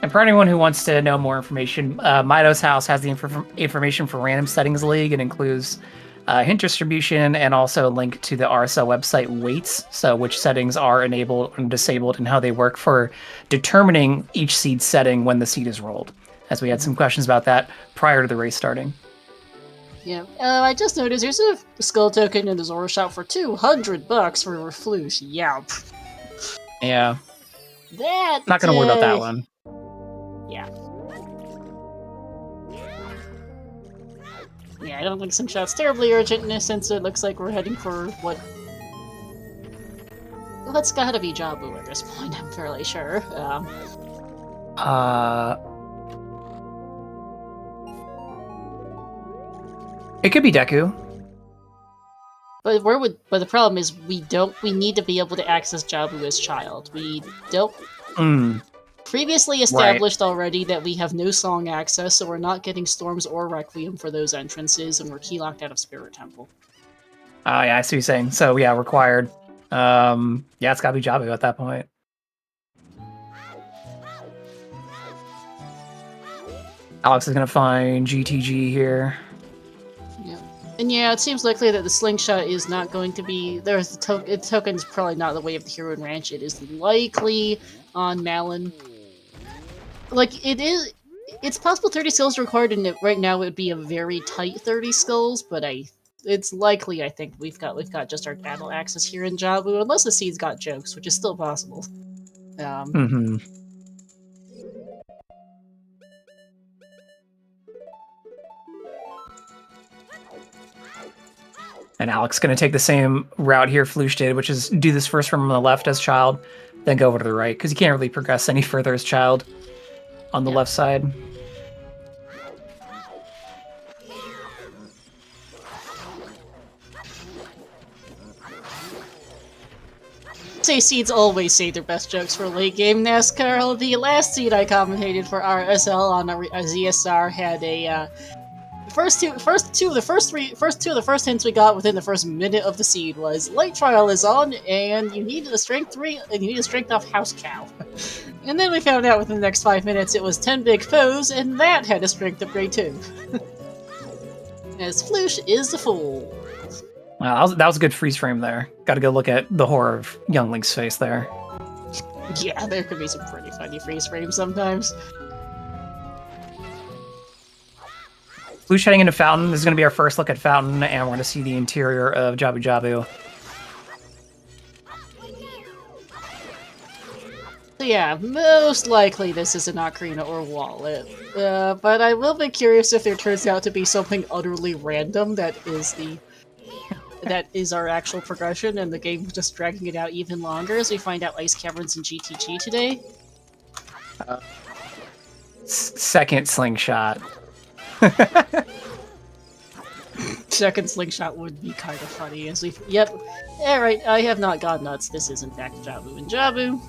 And for anyone who wants to know more information, Mido's House has the information for Random Settings League. It includes hint distribution and also a link to the RSL website weights, so which settings are enabled and disabled and how they work for determining each seed setting when the seed is rolled, as we had some questions about that prior to the race starting. Yeah, I just noticed there's a skull token in the Zora shop for $200 for Flouche. Yep. Yeah. That Not gonna worry about that one. Yeah. Yeah, I don't think Slingshot's terribly urgent since it looks like we're heading for what... Well, it's gotta be Jabu at this point, I'm fairly sure. It could be Deku. But but the problem is we need to be able to access Jabu as child. We don't previously established already that we have no song access, so we're not getting Storms or Requiem for those entrances, and we're key locked out of Spirit Temple. Oh yeah, I see what you're saying. So yeah, required. Yeah, it's gotta be Jabu at that point. Alex is gonna find GTG here. Yep. And yeah, it seems likely that the Slingshot is not going to be... There's the token's probably not the Way of the Hero and Ranch. It is likely on Malin. Like, it's possible 30 skulls are required, and right now it would be a very tight 30 skulls, but it's likely, I think, we've got just our battle access here in Jabu, unless the Seed's got jokes, which is still possible. And Alex going to take the same route here Flouche did, which is do this first from the left as child, then go over to the right, because you can't really progress any further as child on the left side. Say Seeds always say their best jokes for late game NASCAR. The last seed I commentated for RSL on a ZSR had a first two of the first hints we got within the first minute of the seed was light trial is on and you need a strength 3 and you need a strength off house cow. And then we found out within the next 5 minutes it was 10 big foes and that had a strength upgrade too. As Flouche is the fool. Wow, that was a good freeze frame there. Got to go look at the horror of Youngling's face there. Yeah, there could be some pretty funny freeze frames sometimes. Flouche heading into Fountain. This is going to be our first look at Fountain, and we're going to see the interior of Jabu Jabu. So yeah, most likely this is an ocarina or wallet. But I will be curious if there turns out to be something utterly random that is our actual progression, and the game is just dragging it out even longer as we find out Ice Caverns and GTG today. Second Slingshot. Second Slingshot would be kind of funny as we... Yep. Alright, I have not gone nuts. This is in fact Jabu and Jabu.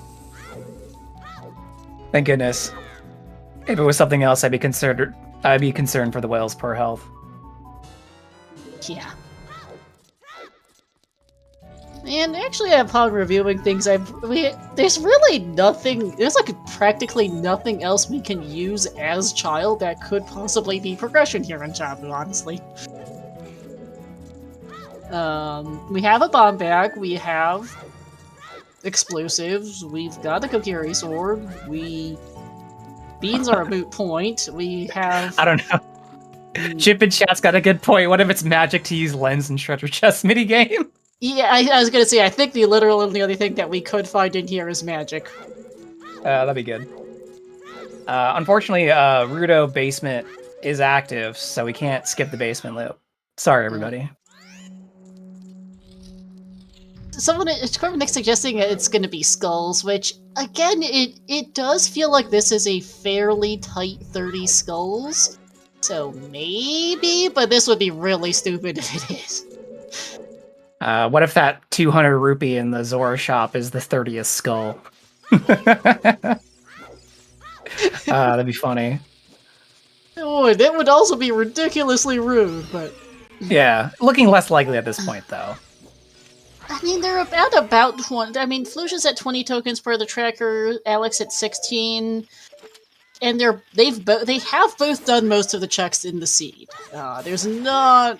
Thank goodness. If it was something else, I'd be concerned for the whale's poor health. Yeah. And actually, upon reviewing things, there's really nothing. There's like practically nothing else we can use as child that could possibly be progression here in Jabu, honestly. We have a bomb bag. We have explosives. We've got a Kokiri sword. Beans are a moot point. We have. I don't know. Chip in chat's got a good point. What if it's magic to use lens and treasure chest minigame? Yeah, I was gonna say, I think the literal only other thing that we could find in here is magic. That'd be good. Unfortunately, Rudo basement is active, so we can't skip the basement loop. Sorry, everybody. Corvin's suggesting it's gonna be skulls, which, again, it does feel like this is a fairly tight 30 skulls. So maybe, but this would be really stupid if it is. What if that 200 rupee in the Zora shop is the 30th skull? That'd be funny. That would also be ridiculously rude, but... Yeah, looking less likely at this point, though. I mean, they're about 20. I mean, Flouche is at 20 tokens per the tracker, Alex at 16, and they have both done most of the checks in the seed. There's not.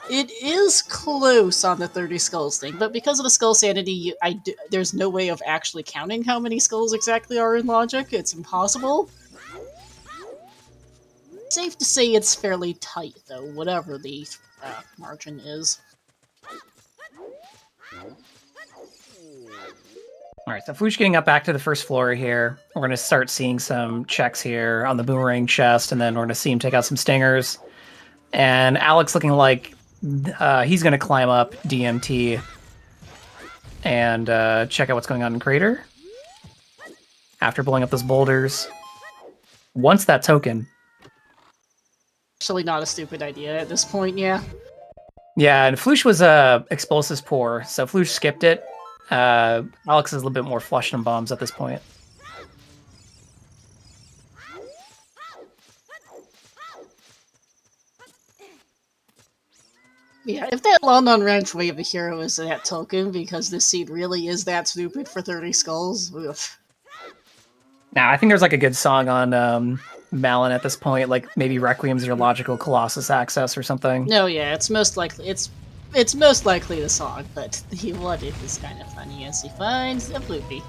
It is close on the 30 skulls thing, but because of the skull sanity, there's no way of actually counting how many skulls exactly are in logic. It's impossible. Safe to say it's fairly tight, though, whatever the margin is. Alright, so Flouche getting up back to the first floor here. We're going to start seeing some checks here on the boomerang chest, and then we're going to see him take out some stingers. And Alex looking like he's going to climb up DMT and check out what's going on in Crater. After blowing up those boulders. Wants that token. Actually not a stupid idea at this point, yeah. Yeah, and Flouche was explosives poor, so Flouche skipped it. Alex is a little bit more flushed on bombs at this point. Yeah, if that London Ranch Wave of Hero is that token, because this seed really is that stupid for 30 skulls, oof. Now, I think there's like a good song on Malin at this point, like maybe Requiem's your logical Colossus access or something. No, yeah, it's most likely it's most likely the song, but the what if is kind of funny as he finds a bloopy.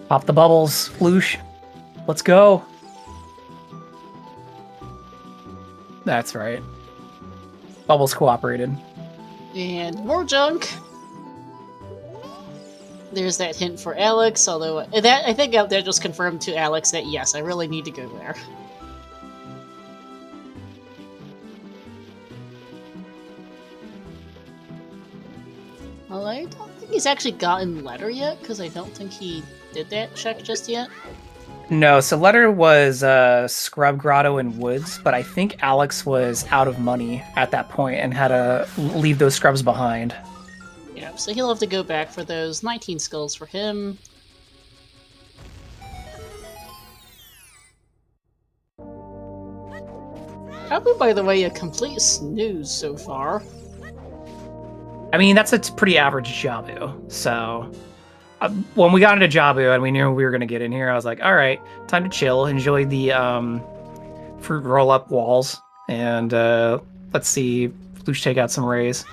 Pop the bubbles, Flouche. Let's go. That's right. Bubbles cooperated. And more junk. There's that hint for Alex, although I think that just confirmed to Alex that yes, I really need to go there. Well, I don't think he's actually gotten Letter yet, because I don't think he did that check just yet. No, so Letter was Scrub Grotto and Woods, but I think Alex was out of money at that point and had to leave those scrubs behind. Yeah, so he'll have to go back for those 19 skulls for him. Probably, by the way, a complete snooze so far. I mean, that's a pretty average Jabu, so... when we got into Jabu and we knew we were going to get in here, I was like, all right, time to chill, enjoy the fruit roll-up walls, and let's see Flouche take out some rays.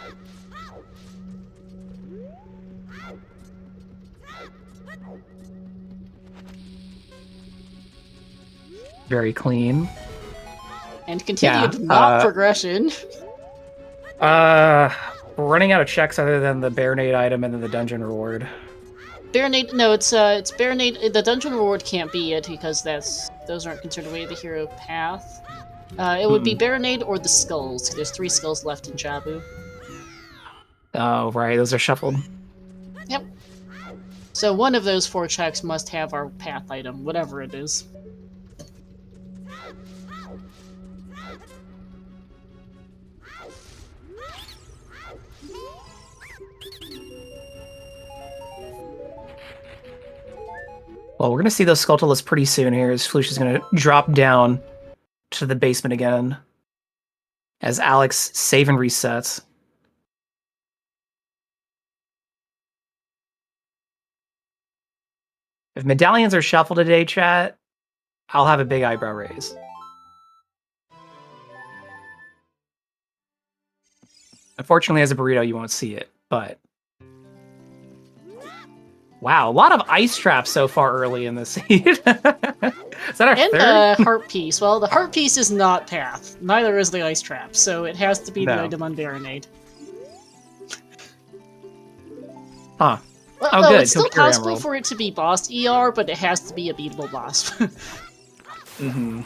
Very clean. And continued not progression. We're running out of checks other than the Baronade item and then the dungeon reward. Baronade, no, it's Baronade. The dungeon reward can't be it because those aren't considered way of the hero path. It would be Baronade or the skulls. There's 3 skulls left in Jabu. Oh, right, those are shuffled. Yep. So one of those 4 checks must have our path item, whatever it is. Well, we're going to see those Skulltulas pretty soon here as Flouche is going to drop down to the basement again as Alex save and resets. If medallions are shuffled today, chat, I'll have a big eyebrow raise. Unfortunately, as a burrito, you won't see it, but... Wow, a lot of ice traps so far early in the seed. Is that our third? And the heart piece. Well, the heart piece is not path. Neither is the ice trap, so it has to be the item on Baronade. Huh. Well, oh, no, good. it's still possible for it to be boss ER, but it has to be a beatable boss. Mm-hmm.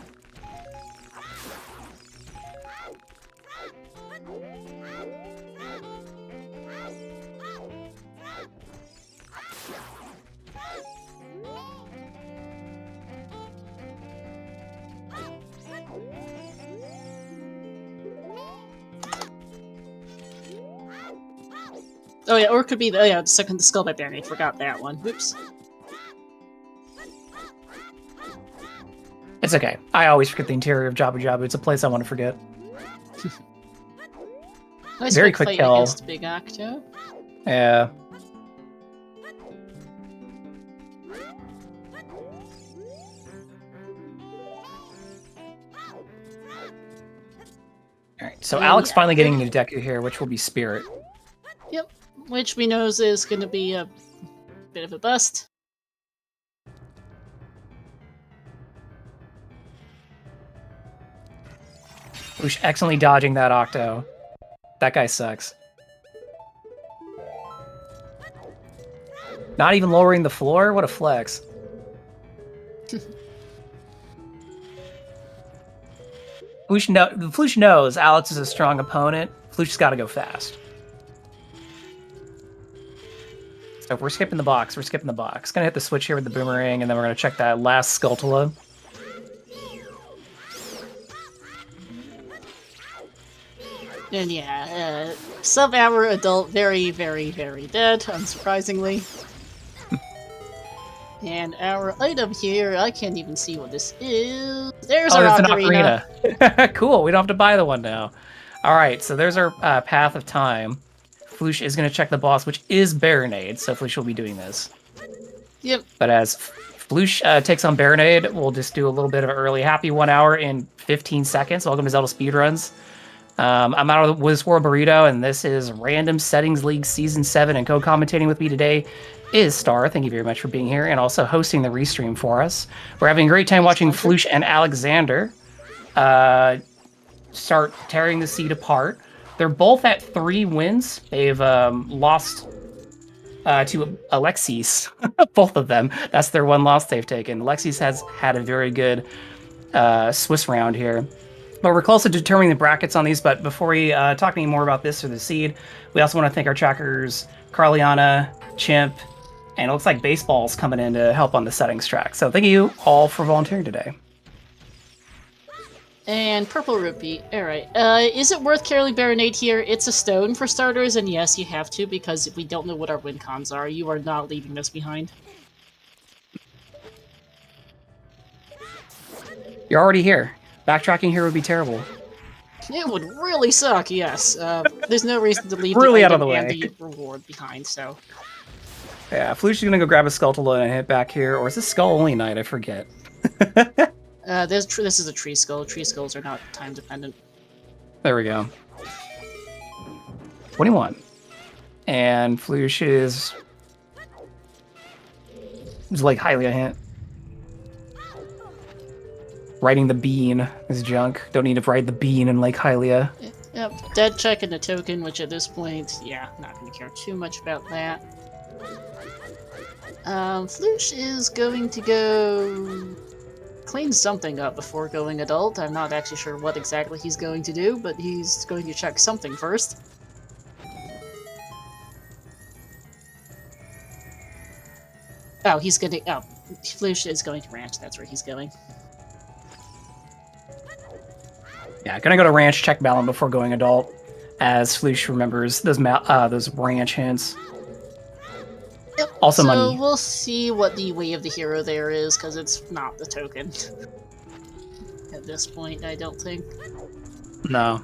Oh yeah, or it could be the second the Skull by Baronade. Forgot that one. Whoops. It's okay. I always forget the interior of Jabu Jabu. It's a place I want to forget. Nice Very quick quick fight kill. against Big Octo. Yeah. Alright, so And Alex yeah, finally getting into Deku here, which will be Spirit. Yep, which we knows is going to be a bit of a bust. Flouche excellently dodging that Octo. That guy sucks. Not even lowering the floor? What a flex. Flouche knows Alex is a strong opponent. Flouche's got to go fast. So if we're skipping the box, we're skipping the box. Gonna hit the switch here with the boomerang, and then we're gonna check that last Skulltula. And yeah, sub-hour adult, very, very, very dead, unsurprisingly. And our item here, I can't even see what this is. There's our it's ocarina. an ocarina. Cool, we don't have to buy the one now. Alright, so there's our Path of Time. Flouche is going to check the boss, which is Baronade, so Flouche will be doing this. Yep. But as Flouche takes on Baronade, we'll just do a little bit of early happy 1 hour in 15 seconds. Welcome to Zelda Speedruns. I'm out of Wiz World Burrito, and this is Random Settings League Season 7, and co-commentating with me today is Star. Thank you very much for being here, and also hosting the restream for us. We're having a great time watching Flouche and Alexander start tearing the seed apart. They're both at 3 wins. They've lost to Alexis, both of them. That's their one loss they've taken. Alexis has had a very good Swiss round here. But we're close to determining the brackets on these, but before we talk any more about this or the seed, we also want to thank our trackers, Carliana, Chimp, and it looks like Baseball's coming in to help on the settings track. So thank you all for volunteering today. And Purple Rupee. Alright. Is it worth carrying Baronade here? It's a stone for starters, and yes, you have to, because we don't know what our win cons are. You are not leaving us behind. You're already here. Backtracking here would be terrible. It would really suck, yes. There's no reason to leave Really the out of item the and way. the reward behind, so... Yeah, Flouche is going to go grab a Skulltula and hit back here. Or is this Skull only night? I forget. This is a tree skull. Tree skulls are not time dependent. There we go. 21. And Flouche is like highly a hint. Riding the bean is junk. Don't need to ride the bean in Lake Hylia. Yep, dead check and a token, which at this point, yeah, not going to care too much about that. Flouche is going to go clean something up before going adult. I'm not actually sure what exactly he's going to do, but he's going to check something first. Oh, he's going to... Oh, Flouche is going to ranch. That's where he's going. Yeah, gonna go to ranch, check Balin before going adult, as Flouche remembers those ranch hints. Yep. Also so money. We'll see what the way of the hero there is, because it's not the token. At this point, I don't think. No.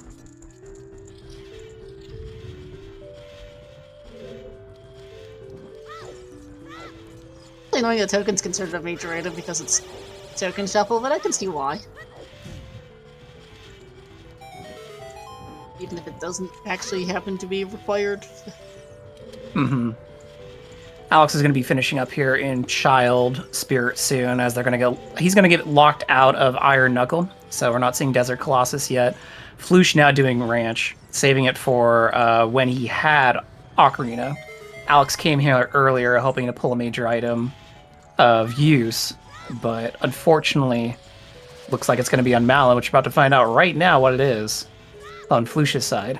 Really knowing the token's considered a major item because it's token shuffle, but I can see why. Even if it doesn't actually happen to be required. Mm-hmm. Alex is going to be finishing up here in Child Spirit soon, as he's going to get locked out of Iron Knuckle, so we're not seeing Desert Colossus yet. Flouche now doing Ranch, saving it for when he had Ocarina. Alex came here earlier hoping to pull a major item of use, but unfortunately looks like it's going to be on Malin, which we're about to find out right now what it is on Flouche's side.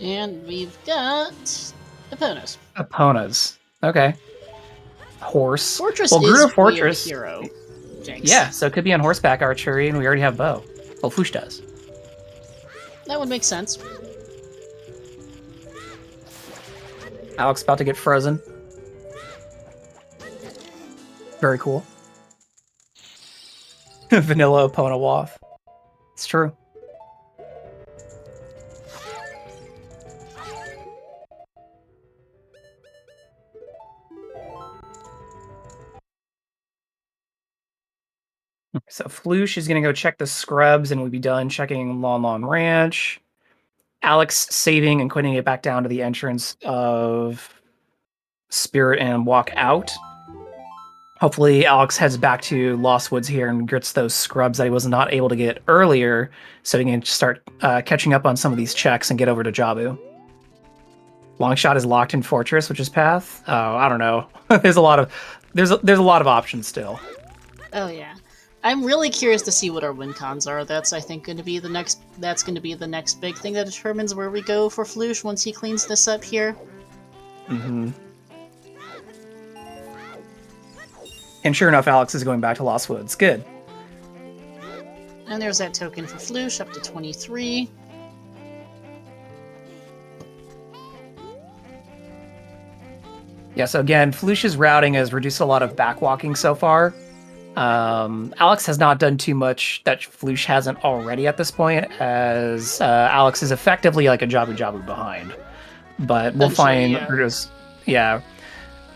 And we've got Eponas. Eponas. Okay. Horse. Fortress well, is Gruder way of the Fortress. hero. Jinx. Yeah, so it could be on horseback archery, and we already have bow. Well, Flouche does. That would make sense. Alex about to get frozen. Very cool. Vanilla Epona Waff. It's true. So Flouche is going to go check the scrubs, and we'll be done checking Lon Lon Ranch. Alex saving and quitting it back down to the entrance of Spirit and walk out. Hopefully Alex heads back to Lost Woods here and gets those scrubs that he was not able to get earlier, so he can start catching up on some of these checks and get over to Jabu. Longshot is locked in Fortress, which is path. Oh, I don't know. there's a lot of options still. Oh yeah. I'm really curious to see what our win cons are. That's, I think, going to be the next. That's going to be the next big thing that determines where we go for Flouche once he cleans this up here. Mm-hmm. And sure enough, Alex is going back to Lost Woods. Good. And there's that token for Flouche, up to 23. Yeah. So again, Flouche's routing has reduced a lot of backwalking so far. Alex has not done too much that Flouche hasn't already at this point, as Alex is effectively like a Jabu behind. But we'll find Ruto's. Yeah.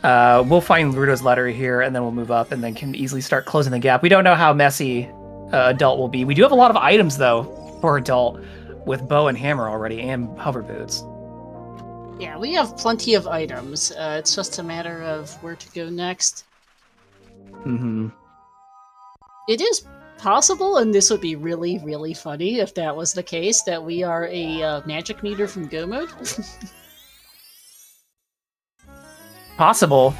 We'll find Ruto's letter here, and then we'll move up, and then can easily start closing the gap. We don't know how messy Adult will be. We do have a lot of items, though, for Adult, with bow and hammer already, and hover boots. Yeah, we have plenty of items. It's just a matter of where to go next. Mm-hmm. It is possible, and this would be really, really funny if that was the case, that we are a magic meter from Go Mode. Possible.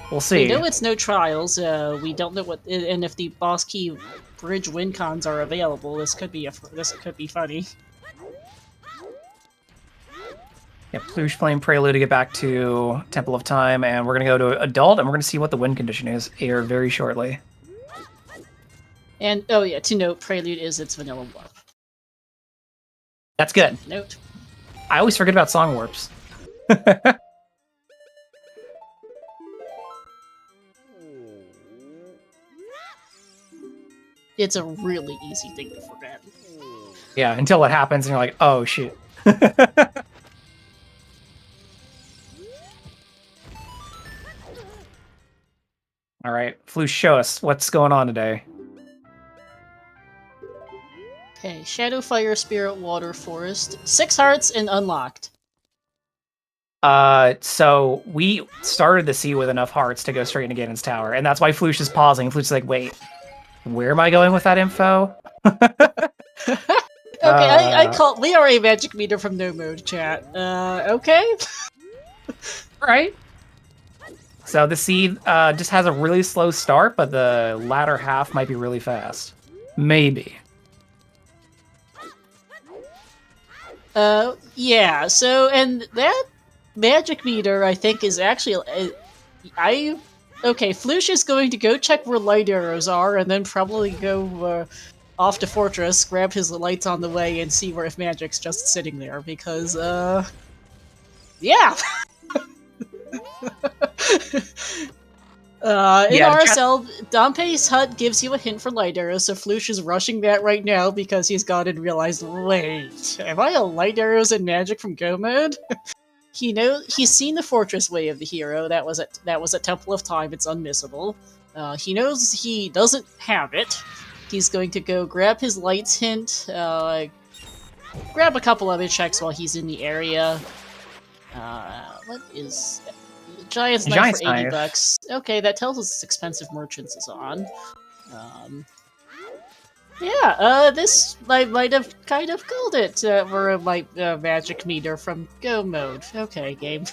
We'll see. We know it's no trials. We don't know what, and if the boss key bridge win cons are available, this could be funny. Yeah, Flouche playing Prelude to get back to Temple of Time, and we're gonna go to Adult, and we're gonna see what the win condition is here very shortly. And oh yeah, to note, Prelude is its vanilla warp. That's good. Note. I always forget about song warps. It's a really easy thing to forget. Yeah, until it happens and you're like, oh shit. Alright, Flouche, show us what's going on today. Okay, Shadow, Fire, Spirit, Water, Forest. 6 hearts and unlocked. So we started the sea with enough hearts to go straight into Ganon's Tower, and that's why Flouche is pausing. Flouche is like, wait, where am I going with that info? Okay, I call. We are a magic meter from No Mode, chat. Okay. Alright. So the sea just has a really slow start, but the latter half might be really fast. Maybe. Yeah, so, and that magic meter, I think, is actually, okay, Flouche is going to go check where light arrows are, and then probably go, off to Fortress, grab his lights on the way, and see where if magic's just sitting there, because, yeah! In RSL, Dompe's hut gives you a hint for light arrows, so Flouche is rushing that right now because he's got and realized, wait, am I a light arrows and magic from Go Mode? He's seen the fortress way of the hero. That was a Temple of Time. It's unmissable. He knows he doesn't have it. He's going to go grab his lights hint, grab a couple other checks while he's in the area. What is Giant's Knife for 80 bucks. Okay, that tells us Expensive Merchants is on. This might have kind of called it for a magic meter from Go Mode. Okay, game.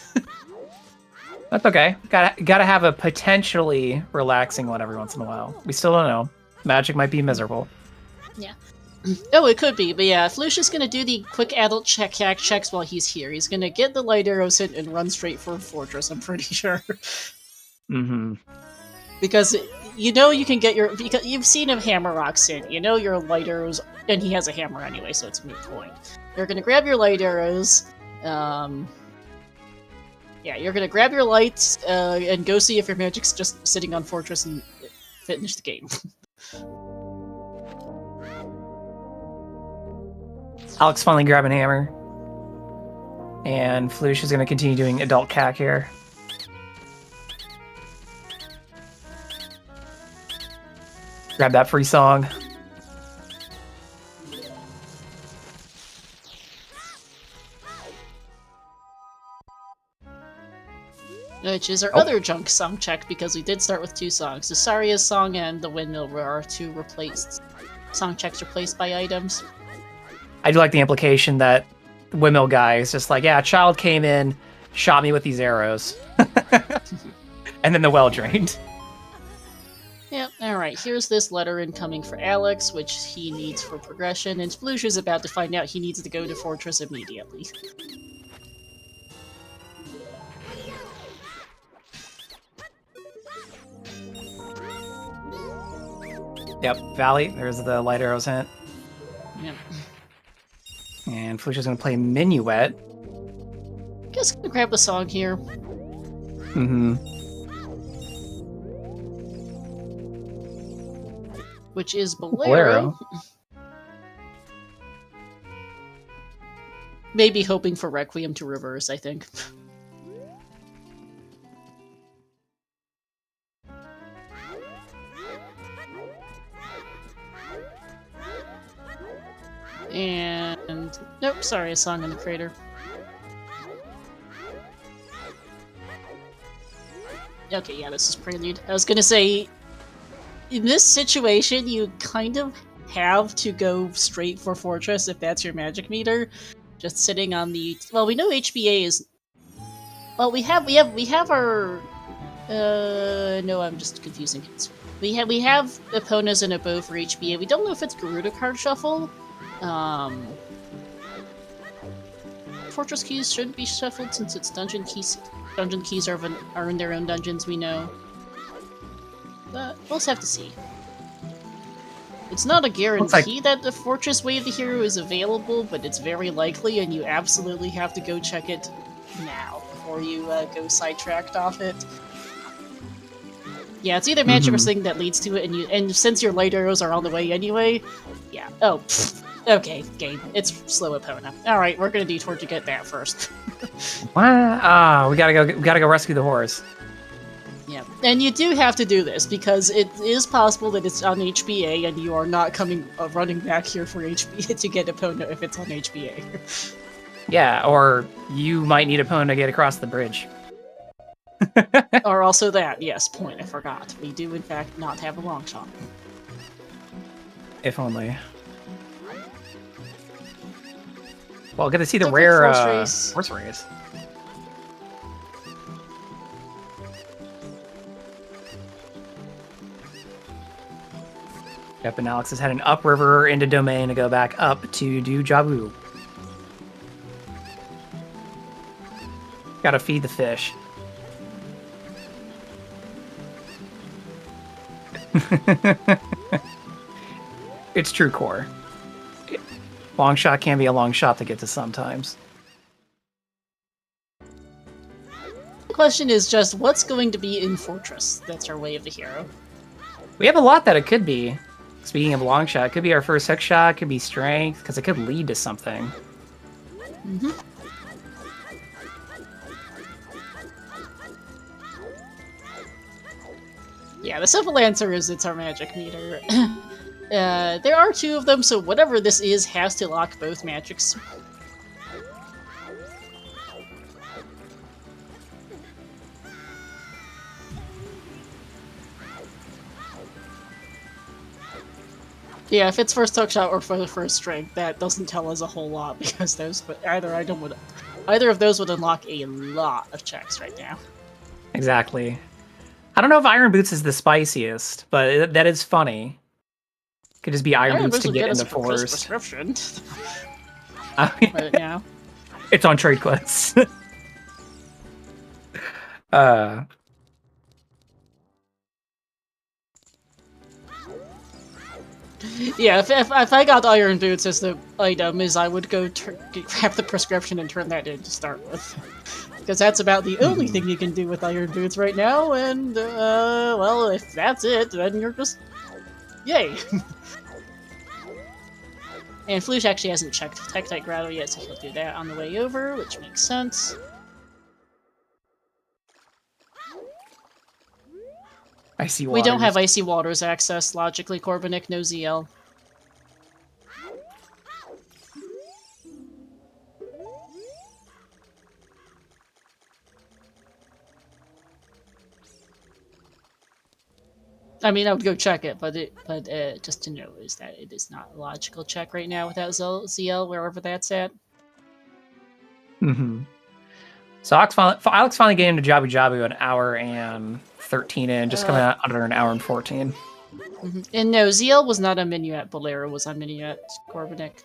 That's okay. Gotta have a potentially relaxing one every once in a while. We still don't know. Magic might be miserable. Yeah. Oh, it could be, but yeah, Flouche is gonna do the quick adult checks while he's here. He's gonna get the light arrows hit and run straight for Fortress, I'm pretty sure. Mm-hmm. Because you know you can get because you've seen him hammer rocks in. You know your light arrows, and he has a hammer anyway, so it's a moot point. You're gonna grab your light arrows, Yeah, you're gonna grab your lights and go see if your magic's just sitting on Fortress and finish the game. Alex finally grabbing hammer. And Flouche is going to continue doing adult cack here. Grab that free song. Which is our other junk song check, because we did start with 2 songs. The Saria's song and the Windmill were our 2 replaced song checks replaced by items. I do like the implication that the Windmill guy is just like, yeah, a child came in, shot me with these arrows. And then the well drained. Yep, alright, here's this letter incoming for Alex, which he needs for progression, and Flouche is about to find out he needs to go to Fortress immediately. Yep, Valley, there's the light arrows hint. Yep. And Flouche is going to play Minuet. Just gonna grab the song here. Mm-hmm. Which is Bolero. Maybe hoping for Requiem to reverse, I think. And nope, sorry, a song in the crater. Okay, yeah, this is Prelude. I was gonna say, in this situation, you kind of have to go straight for Fortress if that's your magic meter. Just sitting on the, well, we know HBA is, well, we have our, no, I'm just confusing it. We have Epona's and a bow for HBA. We don't know if it's Garuda card shuffle. Fortress keys shouldn't be shuffled since it's dungeon keys. Dungeon keys are in their own dungeons, we know. But we'll just have to see. It's not a guarantee that the Fortress Way of the Hero is available, but it's very likely, and you absolutely have to go check it now before you go sidetracked off it. Yeah, it's either magic or something that leads to it, and since your light arrows are on the way anyway, yeah. Oh, pfft. Okay, game. It's slow Epona. Alright, we're gonna detour to get that first. What? Ah, we gotta go rescue the horse. Yeah, and you do have to do this, because it is possible that it's on HBA, and you are not running back here for HBA to get Epona if it's on HBA. Yeah, or you might need Epona to get across the bridge. Or also that, yes, point, I forgot. We do, in fact, not have a long shot. If only. Well, good to see the rare horse race. Yep, and Alex is heading upriver into Domain to go back up to do Jabu. Gotta feed the fish. It's true core. Long shot can be a long shot to get to sometimes. The question is just, what's going to be in Fortress? That's our Way of the Hero. We have a lot that it could be. Speaking of long shot, it could be our first hook shot, it could be strength, because it could lead to something. Mm-hmm. Yeah, the simple answer is it's our magic meter. There are 2 of them, so whatever this is has to lock both magics. Yeah, if it's first hookshot or for the first strength, that doesn't tell us a whole lot, because either of those would unlock a lot of checks right now. Exactly. I don't know if Iron Boots is the spiciest, but that is funny. Could just be Iron Boots to get into forest. Prescription. Right now. It's on trade quests. Yeah, if I got Iron Boots as the item, I would go grab the prescription and turn that in to start with. Because that's about the only thing you can do with Iron Boots right now, and, well, if that's it, then you're just... Yay! And Flouche actually hasn't checked Tektite Grotto yet, so he'll do that on the way over, which makes sense. Icy waters. We don't have Icy Waters access, logically, Corbinik, no ZL. I mean, I would go check it, but just to know is that it is not a logical check right now without ZL, wherever that's at. Mm-hmm. So Alex finally getting into Jabu Jabu an hour and 13 in, just coming out under an hour and 14. Mm-hmm. And no, ZL was not on Minuet, Bolero was on Minuet, Corbinik.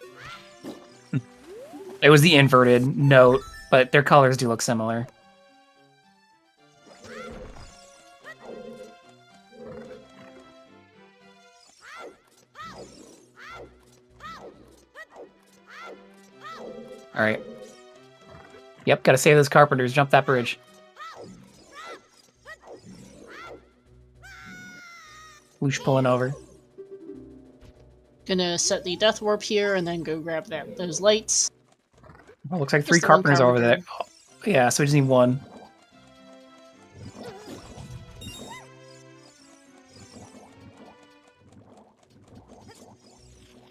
It was the inverted note, but their colors do look similar. All right. Yep, gotta save those carpenters. Jump that bridge. Flouche pulling over. Gonna set the Death Warp here and then go grab those lights. Oh, looks like three carpenters over there. Oh, yeah, so we just need one.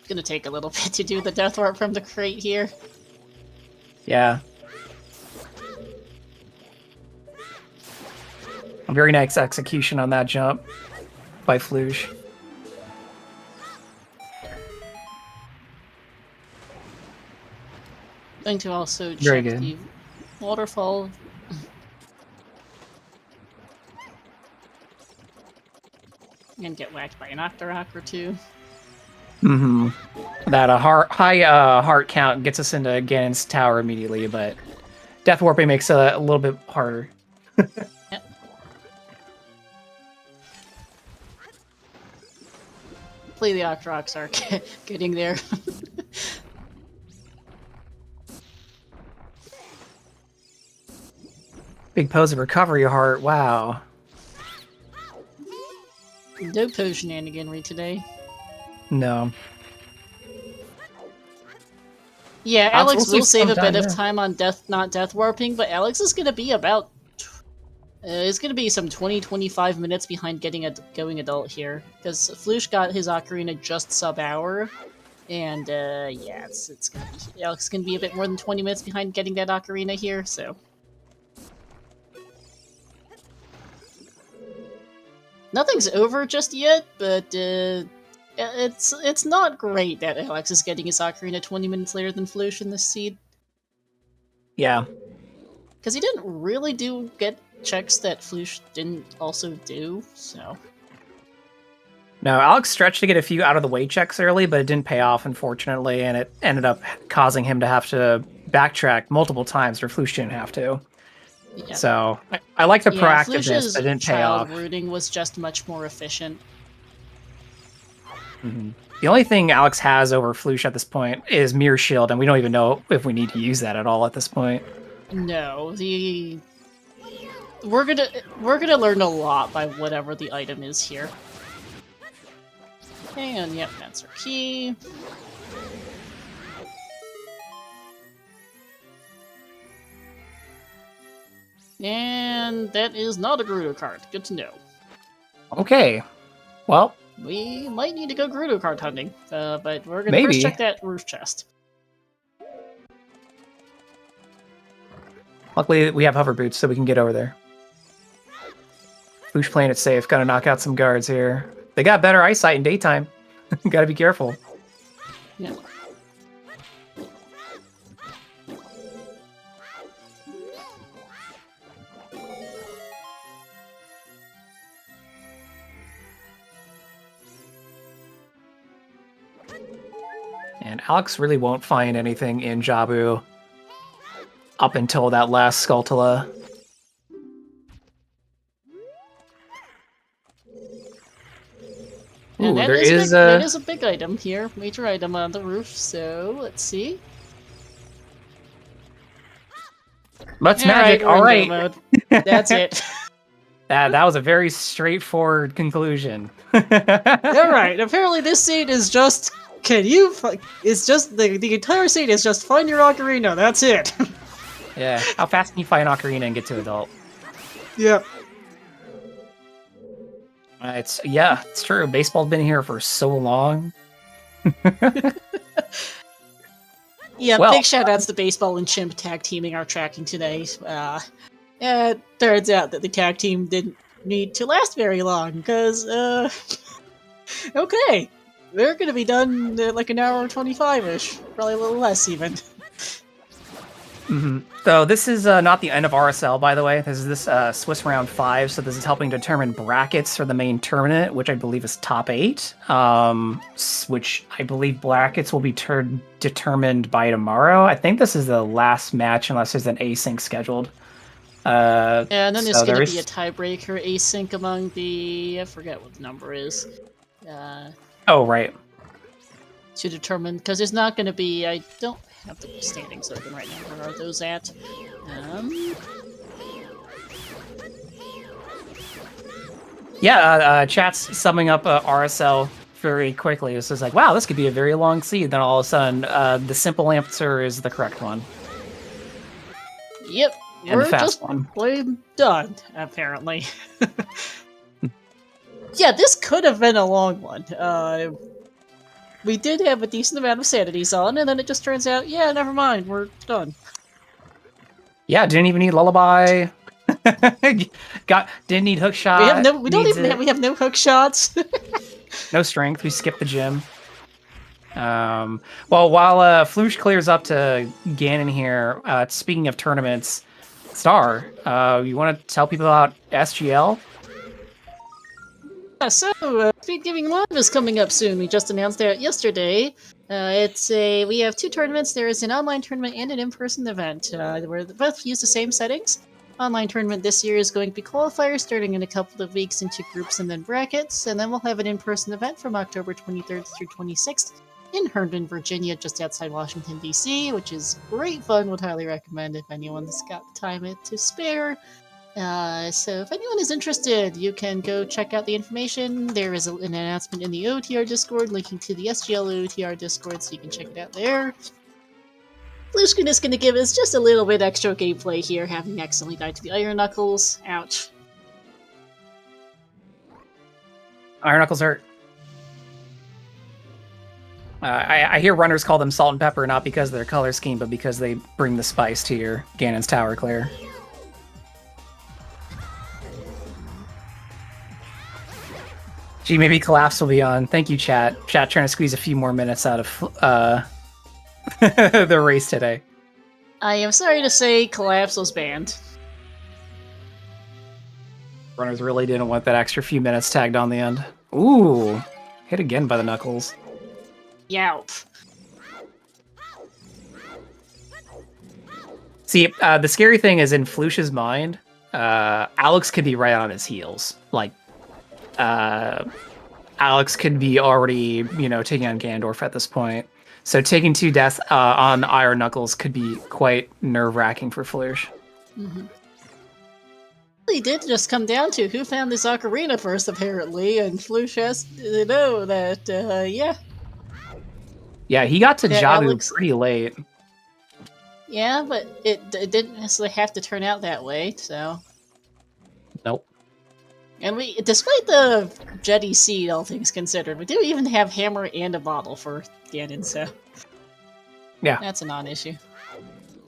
Gonna take a little bit to do the Death Warp from the crate here. Yeah. A very nice execution on that jump by Flouche. Going to also check the waterfall. And get whacked by an Octorok or two. Mm-hmm. That high heart count gets us into Ganon's tower immediately, but Death Warping makes it a little bit harder. Yep. Hopefully the Octoroks are getting there. Big pose of recovery heart, wow. No potion shenaniganry today. No. Yeah, Alex will save a bit yeah. of time on not death warping, but Alex is going to be about... it's going to be some 20-25 minutes behind getting a going adult here, because Flouche got his Ocarina just sub-hour, and yeah, it's gonna be, Alex is going to be a bit more than 20 minutes behind getting that Ocarina here, so... Nothing's over just yet, but it's not great that Alex is getting his Ocarina 20 minutes later than Flouche in this seed. Yeah. Because he didn't really get checks that Flouche didn't also do, so... No, Alex stretched to get a few out-of-the-way checks early, but it didn't pay off, unfortunately, and it ended up causing him to have to backtrack multiple times where Flouche didn't have to. Yeah. So, I like the proactiveness, but it didn't pay off. Rooting was just much more efficient. Mm-hmm. The only thing Alex has over Flouche at this point is Mirror Shield, and we don't even know if we need to use that at all at this point. No, we're gonna learn a lot by whatever the item is here. And yep, that's our key. And that is not a Gerudo card. Good to know. Okay. Well, we might need to go Gerudo card hunting, but we're gonna first check that roof chest. Luckily, we have hover boots, so we can get over there. Flouche playing it safe. Gotta knock out some guards here. They got better eyesight in daytime. Gotta be careful. Yeah. And Alex really won't find anything in Jabu up until that last Skulltula. Ooh, and there is a... that is a big item here, major item on the roof. So let's see. That's magic. All right. Mode. That's it. That was a very straightforward conclusion. All right. Apparently, this scene is just. It's just the entire scene is just find your ocarina. That's it. Yeah. How fast can you find ocarina and get to adult? Yep. It's true. Baseball's been here for so long. Yeah, Well, big shout outs to Baseball and Chimp tag teaming our tracking today. It turns out that the tag team didn't need to last very long, because, okay. They're gonna be done in like an hour and 25-ish. Probably a little less, even. Mm-hmm. So this is not the end of RSL, by the way. This is Swiss round 5, so this is helping determine brackets for the main tournament, which I believe is top 8. Which I believe brackets will be determined by tomorrow. I think this is the last match, unless there's an async scheduled. Yeah, and then there's going to be a tiebreaker async among the... I forget what the number is. Oh, right. To determine... Because there's not going to be... I don't have the standings open right now. Where are those at? Yeah, chat's summing up RSL very quickly. It's just like, wow, this could be a very long seed. Then all of a sudden, the simple answer is the correct one. Yep. And We're the fast just one. done, apparently. Yeah, this could have been a long one. We did have a decent amount of sanities on, and then it just turns out, yeah, never mind, we're done. Yeah, didn't even need lullaby. Didn't need hook shot. We have no hook shots. No strength. We skipped the gym. Well, while Flouche clears up to Ganon here, speaking of tournaments, Star, you want to tell people about SGL? So, Speed Gaming Live is coming up soon. We just announced that yesterday. We have 2 tournaments. There is an online tournament and an in-person event. Where both use the same settings. Online tournament this year is going to be qualifiers starting in a couple of weeks into groups and then brackets, and then we'll have an in-person event from October 23rd through 26th in Herndon, Virginia, just outside Washington, D.C., which is great fun. Would highly recommend if anyone's got the time to spare. So if anyone is interested, you can go check out the information. There is an announcement in the OoTR Discord linking to the SGL OoTR Discord, so you can check it out there. Flouche is going to give us just a little bit extra gameplay here, having accidentally died to the Iron Knuckles. Ouch. Iron Knuckles hurt. I hear runners call them salt and pepper, not because of their color scheme, but because they bring the spice to your Ganon's Tower clear. Gee, maybe Collapse will be on. Thank you, chat. Chat trying to squeeze a few more minutes out of the race today. I am sorry to say Collapse was banned. Runners really didn't want that extra few minutes tagged on the end. Ooh, hit again by the Knuckles. Yowp. See, the scary thing is in Flouche's mind, Alex could be right on his heels. Like, Alex could be already, taking on Ganondorf at this point. So taking 2 deaths on Iron Knuckles could be quite nerve-wracking for Flouche. Mm-hmm. It did just come down to who found this ocarina first, apparently, and Flouche has to know that, yeah. Yeah, he got to Jabu pretty late. Yeah, but it didn't necessarily have to turn out that way, so... Nope. And despite the Jetty seed, all things considered, we do even have Hammer and a bottle for Ganon, so... Yeah. That's a non-issue.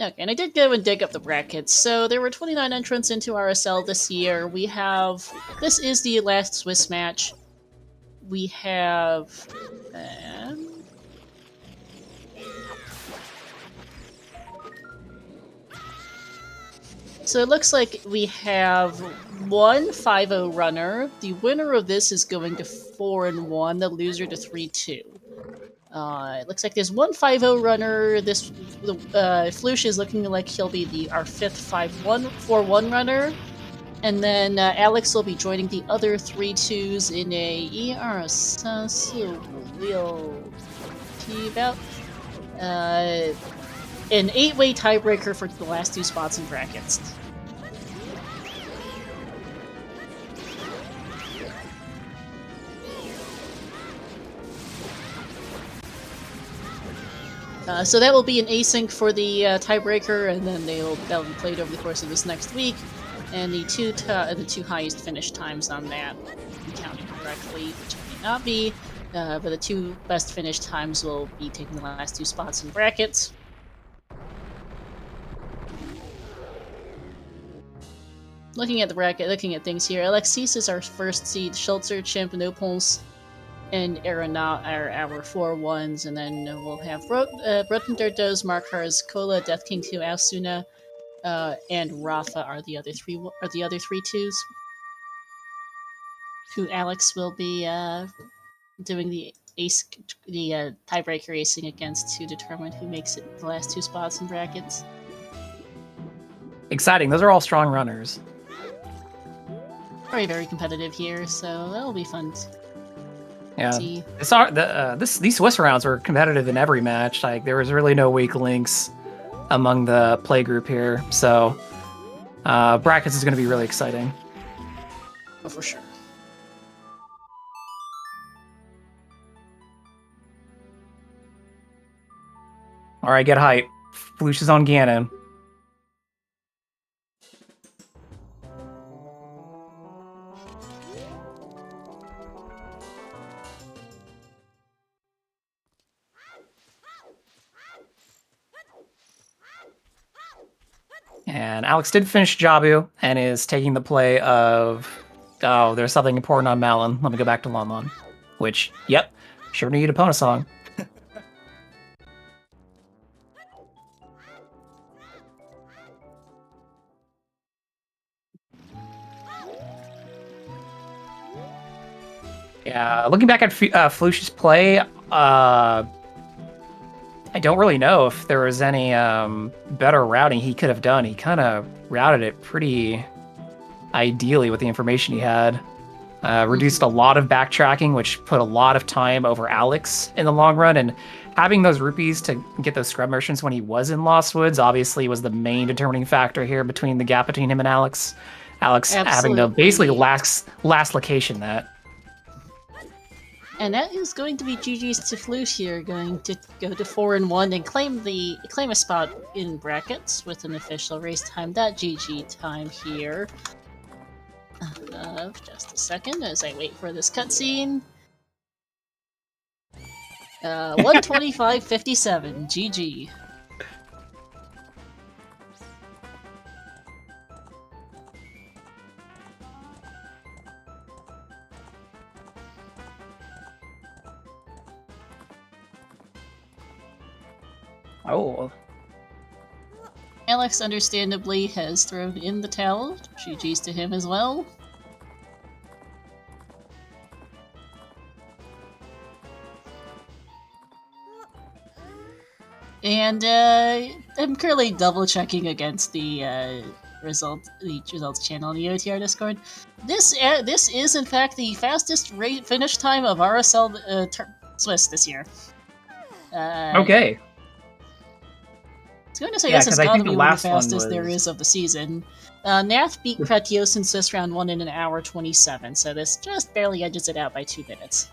Okay, and I did go and dig up the brackets. So there were 29 entrants into RSL this year. We have... This is the last Swiss match. We have... So it looks like we have one 5-0 runner. The winner of this is going to 4-1, the loser to 3-2. It looks like there's one 5-0 runner. Flouche is looking like he'll be our 5th 4-1 runner. And then Alex will be joining the other 3-2s in a 1, 2, 3, 4 an 8-way tiebreaker for the last 2 spots in brackets. So that will be an async for the tiebreaker, and then that'll be played over the course of this next week. And the two highest finish times on that, if I'm counting correctly, which it may not be, but the 2 best finish times will be taking the last 2 spots in brackets. Looking at the bracket, looking at things here, Alexis is our first seed, Schultzer, Chimp, Nopons, and Aeronaut are our 4 ones, and then we'll have Rotenderdos, Markars, Kola, Death King 2, Asuna, and Rafa are the other 3 2s. Who Alex will be doing the tiebreaker acing against to determine who makes it the last 2 spots in brackets. Exciting. Those are all strong runners. Very, very competitive here, so that'll be fun. Yeah, these Swiss rounds were competitive in every match. Like, there was really no weak links among the play group here. So brackets is going to be really exciting. Oh, for sure. All right, get hype. Flouche is on Ganon. And Alex did finish Jabu and is taking the play of, oh, there's something important on Malin. Let me go back to Lon Lon. Which, yep, sure need a Pona song. Yeah, looking back at Flouche's play, I don't really know if there was any better routing he could have done. He kind of routed it pretty ideally with the information he had. Reduced a lot of backtracking, which put a lot of time over Alex in the long run. And having those rupees to get those scrub merchants when he was in Lost Woods obviously was the main determining factor here between the gap between him and Alex. Alex having to basically last location that. And that is going to be GG's to Flouche here, going to go to 4-1 and claim a spot in brackets with an official race time. That GG time here. Just a second as I wait for this cutscene. 125.57. GG. Oh. Alex, understandably, has thrown in the towel. GG's to him as well. And I'm currently double checking against the results channel on the OoTR Discord. This is in fact the fastest finish time of RSL Swiss this year. Okay. I was going to say this has got to be one of the fastest there is of the season. Nath beat Kratios in Swiss round 1 in 1:27, so this just barely edges it out by 2 minutes.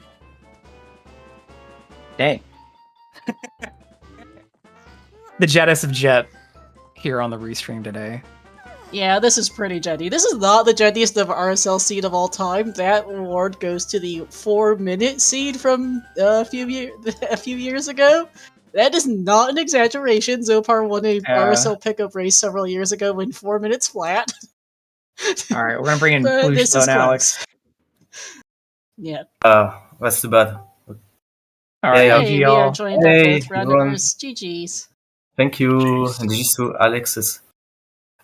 Dang. The Jettis of Jet here on the restream today. Yeah, this is pretty jetty. This is not the jettiest of RSL seed of all time. That award goes to the 4-minute seed from a few years ago. That is not an exaggeration. Zopar won a RSL pickup race several years ago in 4 minutes flat. Alright, we're gonna bring in Flouche though now, Alex. Yeah. That's too bad. Alright, hey, we are joined by both rounders. GG's. Thank you, and GG's to Alex's.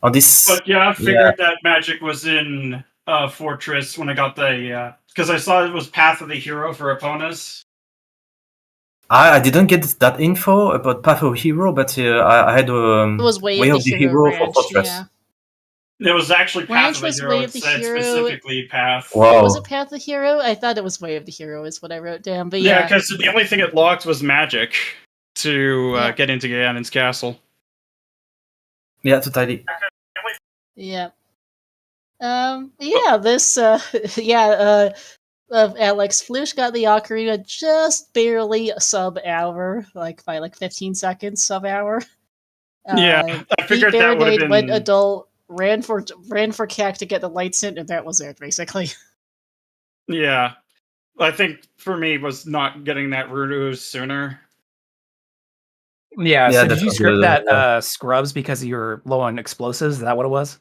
On this, but yeah, I figured that magic was in Fortress when I got the because I saw it was Path of the Hero for Eponas. I didn't get that info about Path of Hero, but I had it was Way of the Hero for Fortress. Yeah. It was actually Path Ranch of the was Hero. Way It of the said Hero. specifically Path. Wow. Was it Path of the Hero? I thought it was Way of the Hero is what I wrote down. But Yeah, yeah. because the only thing it locked was magic to Yep. get into Ganon's castle. Yeah, totally. Yeah. This Alex Flouche got the ocarina just barely sub-hour, like by 15 seconds sub-hour. Yeah, I figured beat that would have Baronade, been. went adult, ran for Cac to get the lights in, and that was it, basically. Yeah, I think for me was not getting that Rudu sooner. Yeah, Yeah, so that did you was script the- that scrubs because you were low on explosives? Is that what it was?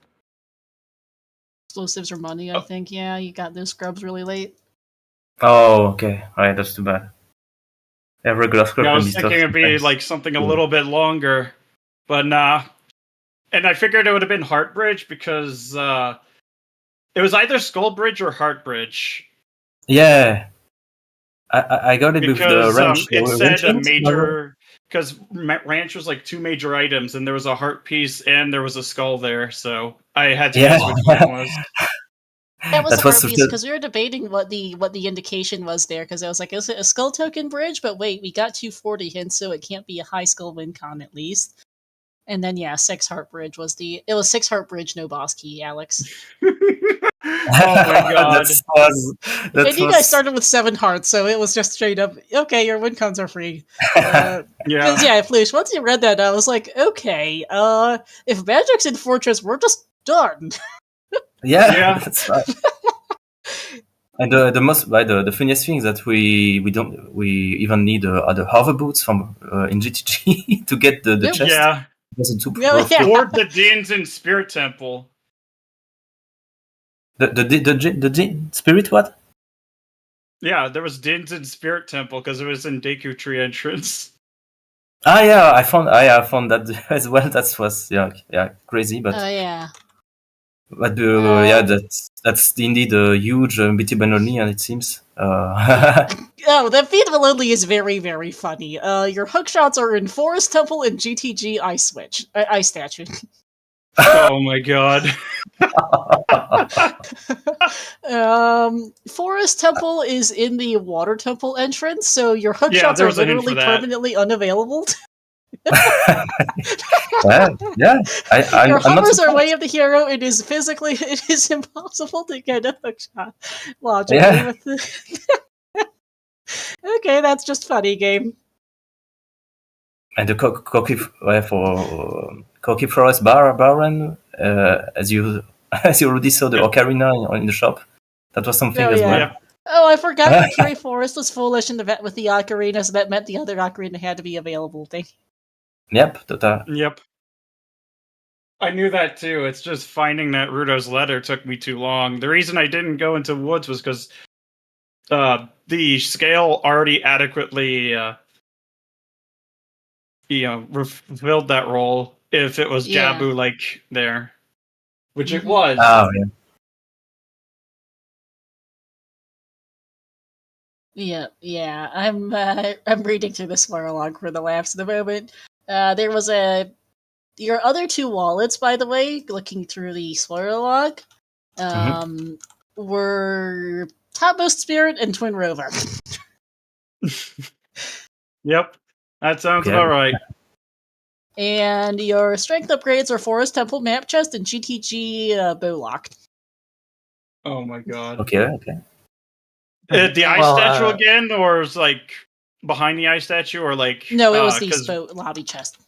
Explosives or money, I think. Yeah, you got those scrubs really late. Oh, okay. Alright, that's too bad. Yeah, regular scrub I can be was tough thinking it'd be sometimes. like something a Yeah. little bit longer, but nah. And I figured it would have been Heart Bridge because it was either Skull Bridge or Heart Bridge. Yeah. I got it with the Because ranch. it said a ranching, major. Because ranch was like 2 major items, and there was a heart piece and there was a skull there, so I had to Yeah. guess which one it was. That was That a was hard piece because we were debating what the indication was there because I was like, is it a skull token bridge? But wait, we got 240 hints, so it can't be a high skull win con at least. And then 6 heart bridge was it was 6 heart bridge, no boss key, Alex. Oh my god. And you guys started with 7 hearts, so it was just straight up, okay, your win cons are free. Yeah. Flouche, once you read that, I was like, okay, if Magic's in Fortress, we're just done. Yeah. That's right. And the funniest thing is that we even need other hover boots from in GTG to get the Yep. chest. Yeah. It wasn't too Yeah, rough. yeah. Or the Dins in Spirit Temple. The spirit what? Yeah, there was Dins in Spirit Temple because it was in Deku Tree entrance. Ah, yeah, I found that as well. That was crazy, but Yeah. that's indeed a huge BT only, and it seems. Oh, that feat of Lonely is very, very funny. Your hook shots are in Forest Temple and GTG Ice Switch. Ice Statue. Oh my god. Forest Temple is in the Water Temple entrance, so your hook Yeah, shots there are was a hint for literally that. permanently unavailable. I'm Your not hovers are surprised. Way of the Hero. It is impossible to get a hook shot logically Yeah. with the... Okay, that's just funny, game. And the Cocky Forest Baron, as you already saw the ocarina in the shop, that was something Oh, as yeah. well. Yep. Oh, I forgot that Fury Forest was foolish in the vet with the ocarina, so that meant the other ocarina had to be available. Yep. Yep. I knew that too. It's just finding that Rudo's letter took me too long. The reason I didn't go into woods was because the scale already adequately fulfilled that role if it was Yeah. Jabu like there. Which it Mhm. was. Oh, yeah. Yeah. I'm reading through the spoiler log for the laughs at the moment. There was your other 2 wallets, by the way, looking through the spoiler log, were Topmost Spirit and Twin Rover. Yep. That sounds Okay. about right. And your strength upgrades are Forest Temple Map Chest and GTG Bowlock. Oh my god. Okay. The ice Well, statue again, or is like behind the ice statue, or like No, it was the 'cause- lobby chest.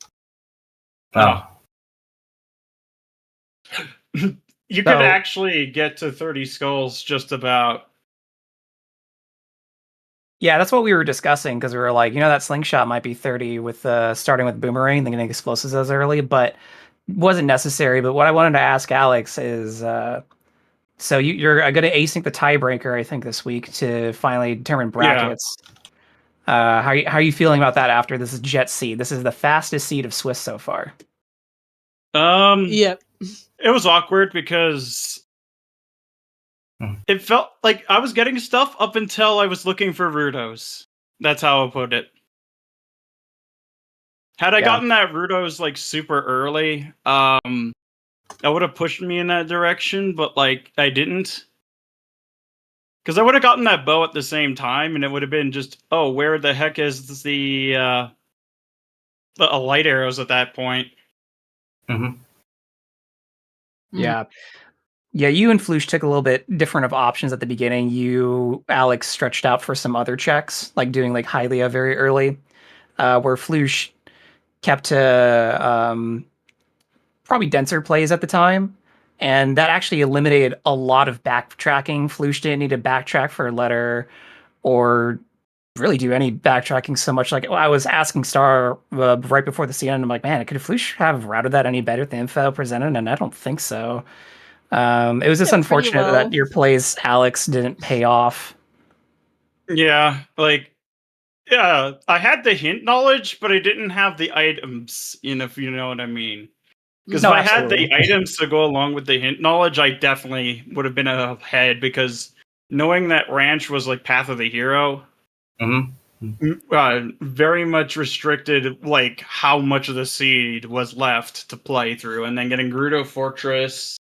Oh. You could So- actually get to 30 skulls just about. Yeah, that's what we were discussing because we were like, that slingshot might be 30 with starting with boomerang, then getting explosives as early, but wasn't necessary. But what I wanted to ask Alex is, so you're going to async the tiebreaker, I think, this week to finally determine brackets. How are you feeling about that after this is Jet Seed? This is the fastest seed of Swiss so far. Yep. It was awkward because it felt like I was getting stuff up until I was looking for Rudos. That's how I'll put it. Had I gotten that Rudos like super early, that would have pushed me in that direction, but like I didn't. Because I would have gotten that bow at the same time, and it would have been just, oh, where the heck is the light arrows at that point? Mm-hmm. Yeah. Yeah, you and Flouche took a little bit different of options at the beginning. You, Alex, stretched out for some other checks, like doing like Hylia very early, where Flouche kept to probably denser plays at the time. And that actually eliminated a lot of backtracking. Flouche didn't need to backtrack for a letter or really do any backtracking so much. Like I was asking Star right before the scene, and I'm like, man, could Flouche have routed that any better with the info presented? And I don't think so. It was just Yeah, pretty unfortunate well. that your plays, Alex, didn't pay off. Yeah, like, yeah, I had the hint knowledge, but I didn't have the items, if you know what I mean. Because No, if I absolutely. had the items to go along with the hint knowledge, I definitely would have been ahead, because knowing that ranch was like Path of the Hero, very much restricted like how much of the seed was left to play through, and then getting Gerudo Fortress,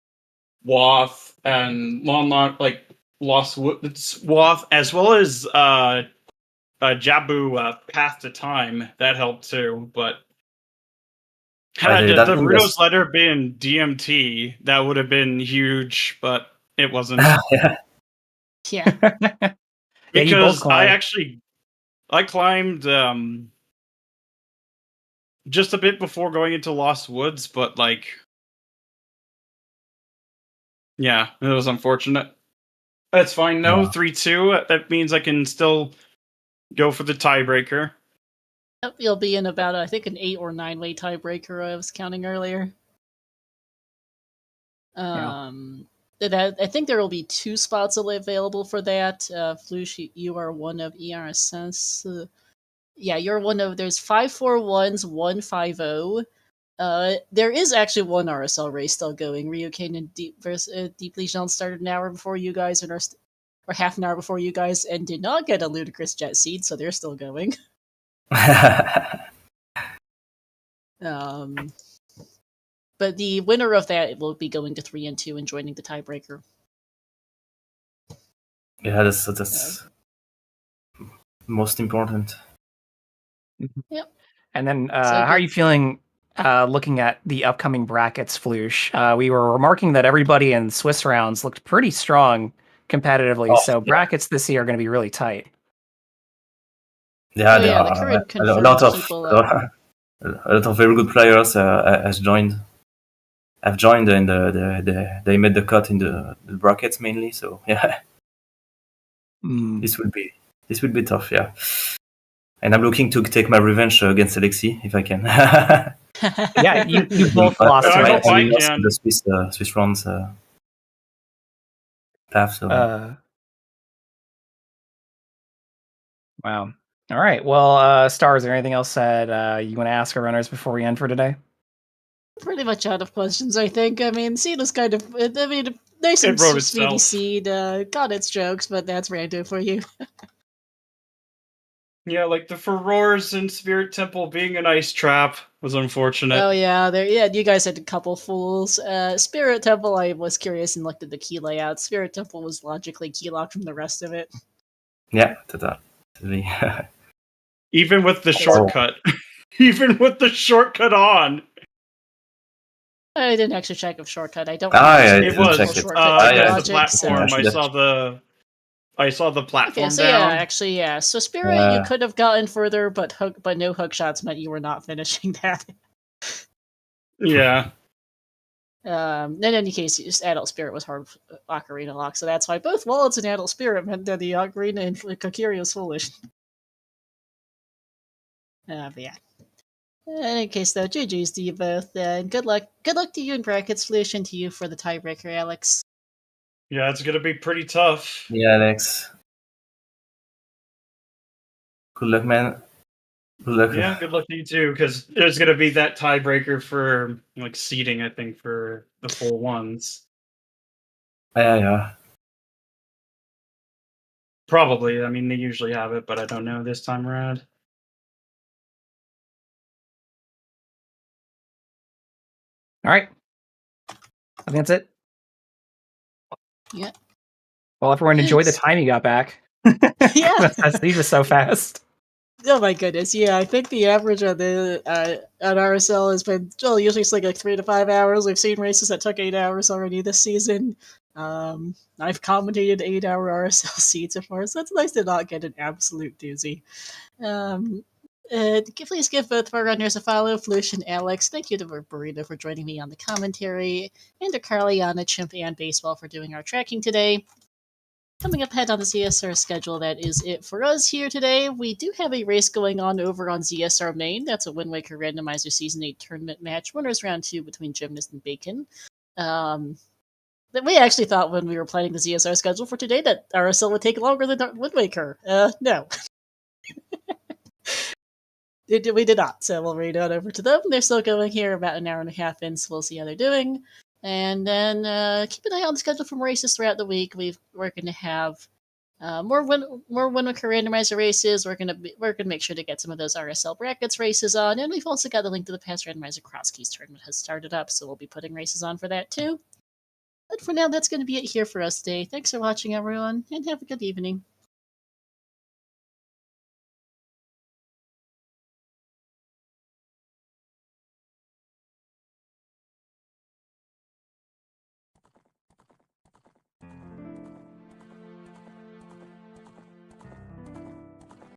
Wath, and like Lost Wath, as well as Jabu Path to Time, that helped too. But had the Gerudo's letter been DMT, that would have been huge, but it wasn't. Yeah. Because I climbed just a bit before going into Lost Woods, but like, yeah, it was unfortunate. That's fine. No, 3-2. That means I can still go for the tiebreaker. Yep, you'll be in about, I think, an 8 or 9 way tiebreaker I was counting earlier. I think there will be 2 spots available for that. Flouche, you are one of ERSS. Yeah, you're one of, there's 541s, 150. There is actually one RSL race still going. Ryukane and Deep Legion started an hour before you guys, or half an hour before you guys, and did not get a ludicrous jet seed, so they're still going. But the winner of that will be going to 3 and 2 and joining the tiebreaker. Yeah, that's most important. Yep. And then, how are you feeling looking at the upcoming brackets, Flouche? We were remarking that everybody in Swiss rounds looked pretty strong competitively, so brackets this year are going to be really tight. Yeah, there the current are a lot of very good players have joined and they made the cut in the brackets mainly. So yeah, this will be tough. Yeah, and I'm looking to take my revenge against Alexi if I can. Yeah, you both lost the Swiss runs path. So. Wow. All right. Well, Star, is there anything else that you want to ask our runners before we end for today? Pretty much out of questions, I think. I mean, Seed was kind of, nice and speedy Seed. Got its jokes, but that's random for you. Yeah, like the Furores in Spirit Temple being an ice trap was unfortunate. Oh yeah, you guys had a couple fools. Spirit Temple, I was curious and looked at the key layout. Spirit Temple was logically key locked from the rest of it. Yeah, even with the shortcut. Even with the shortcut on. I didn't actually check if shortcut. I don't. It was shortcut the platform. I saw the platform. Okay, so down. yeah. So Spirit, you could have gotten further, but no hook shots meant you were not finishing that. Yeah. In any case, just Adult Spirit was hard Ocarina lock, so that's why both Wallets and Adult Spirit meant that the Ocarina and Kokiri was foolish. But yeah. In any case, though, GG's to you both, and good luck to you in brackets, Flouche, and to you for the tiebreaker, Alex. Yeah, it's gonna be pretty tough. Yeah, Alex. Good luck, man. Good luck. Yeah, good luck to you too, because there's gonna be that tiebreaker for like seeding, I think, for the full ones. Yeah. Probably. I mean, they usually have it, but I don't know this time around. All right. I think that's it. Yeah. Well, everyone enjoy the time you got back. Yeah. These are so fast. Oh my goodness, yeah. I think the average on the on RSL has been usually it's like 3 to 5 hours. We've seen races that took 8 hours already this season. I've commentated 8-hour RSL seeds before, so it's nice to not get an absolute doozy. Please give both of our runners a follow, Flouche and Alex. Thank you to Burrito for joining me on the commentary, and to Carly, Anna, Chimp, and Baseball for doing our tracking today. Coming up ahead on the ZSR schedule, that is it for us here today. We do have a race going on over on ZSR Main. That's a Wind Waker Randomizer Season 8 tournament match, winners round 2 between Gymnast and Bacon. We actually thought when we were planning the ZSR schedule for today that RSL would take longer than Wind Waker. No. We did not, so we'll read on over to them. They're still going here, about an hour and a half in, so we'll see how they're doing. And then keep an eye on the schedule from races throughout the week. We're going to have more Winwicker randomizer races. We're going to make sure to get some of those RSL brackets races on, and we've also got the link to the past randomizer cross keys tournament has started up, so we'll be putting races on for that too. But for now, that's going to be it here for us today. Thanks for watching, everyone, and have a good evening.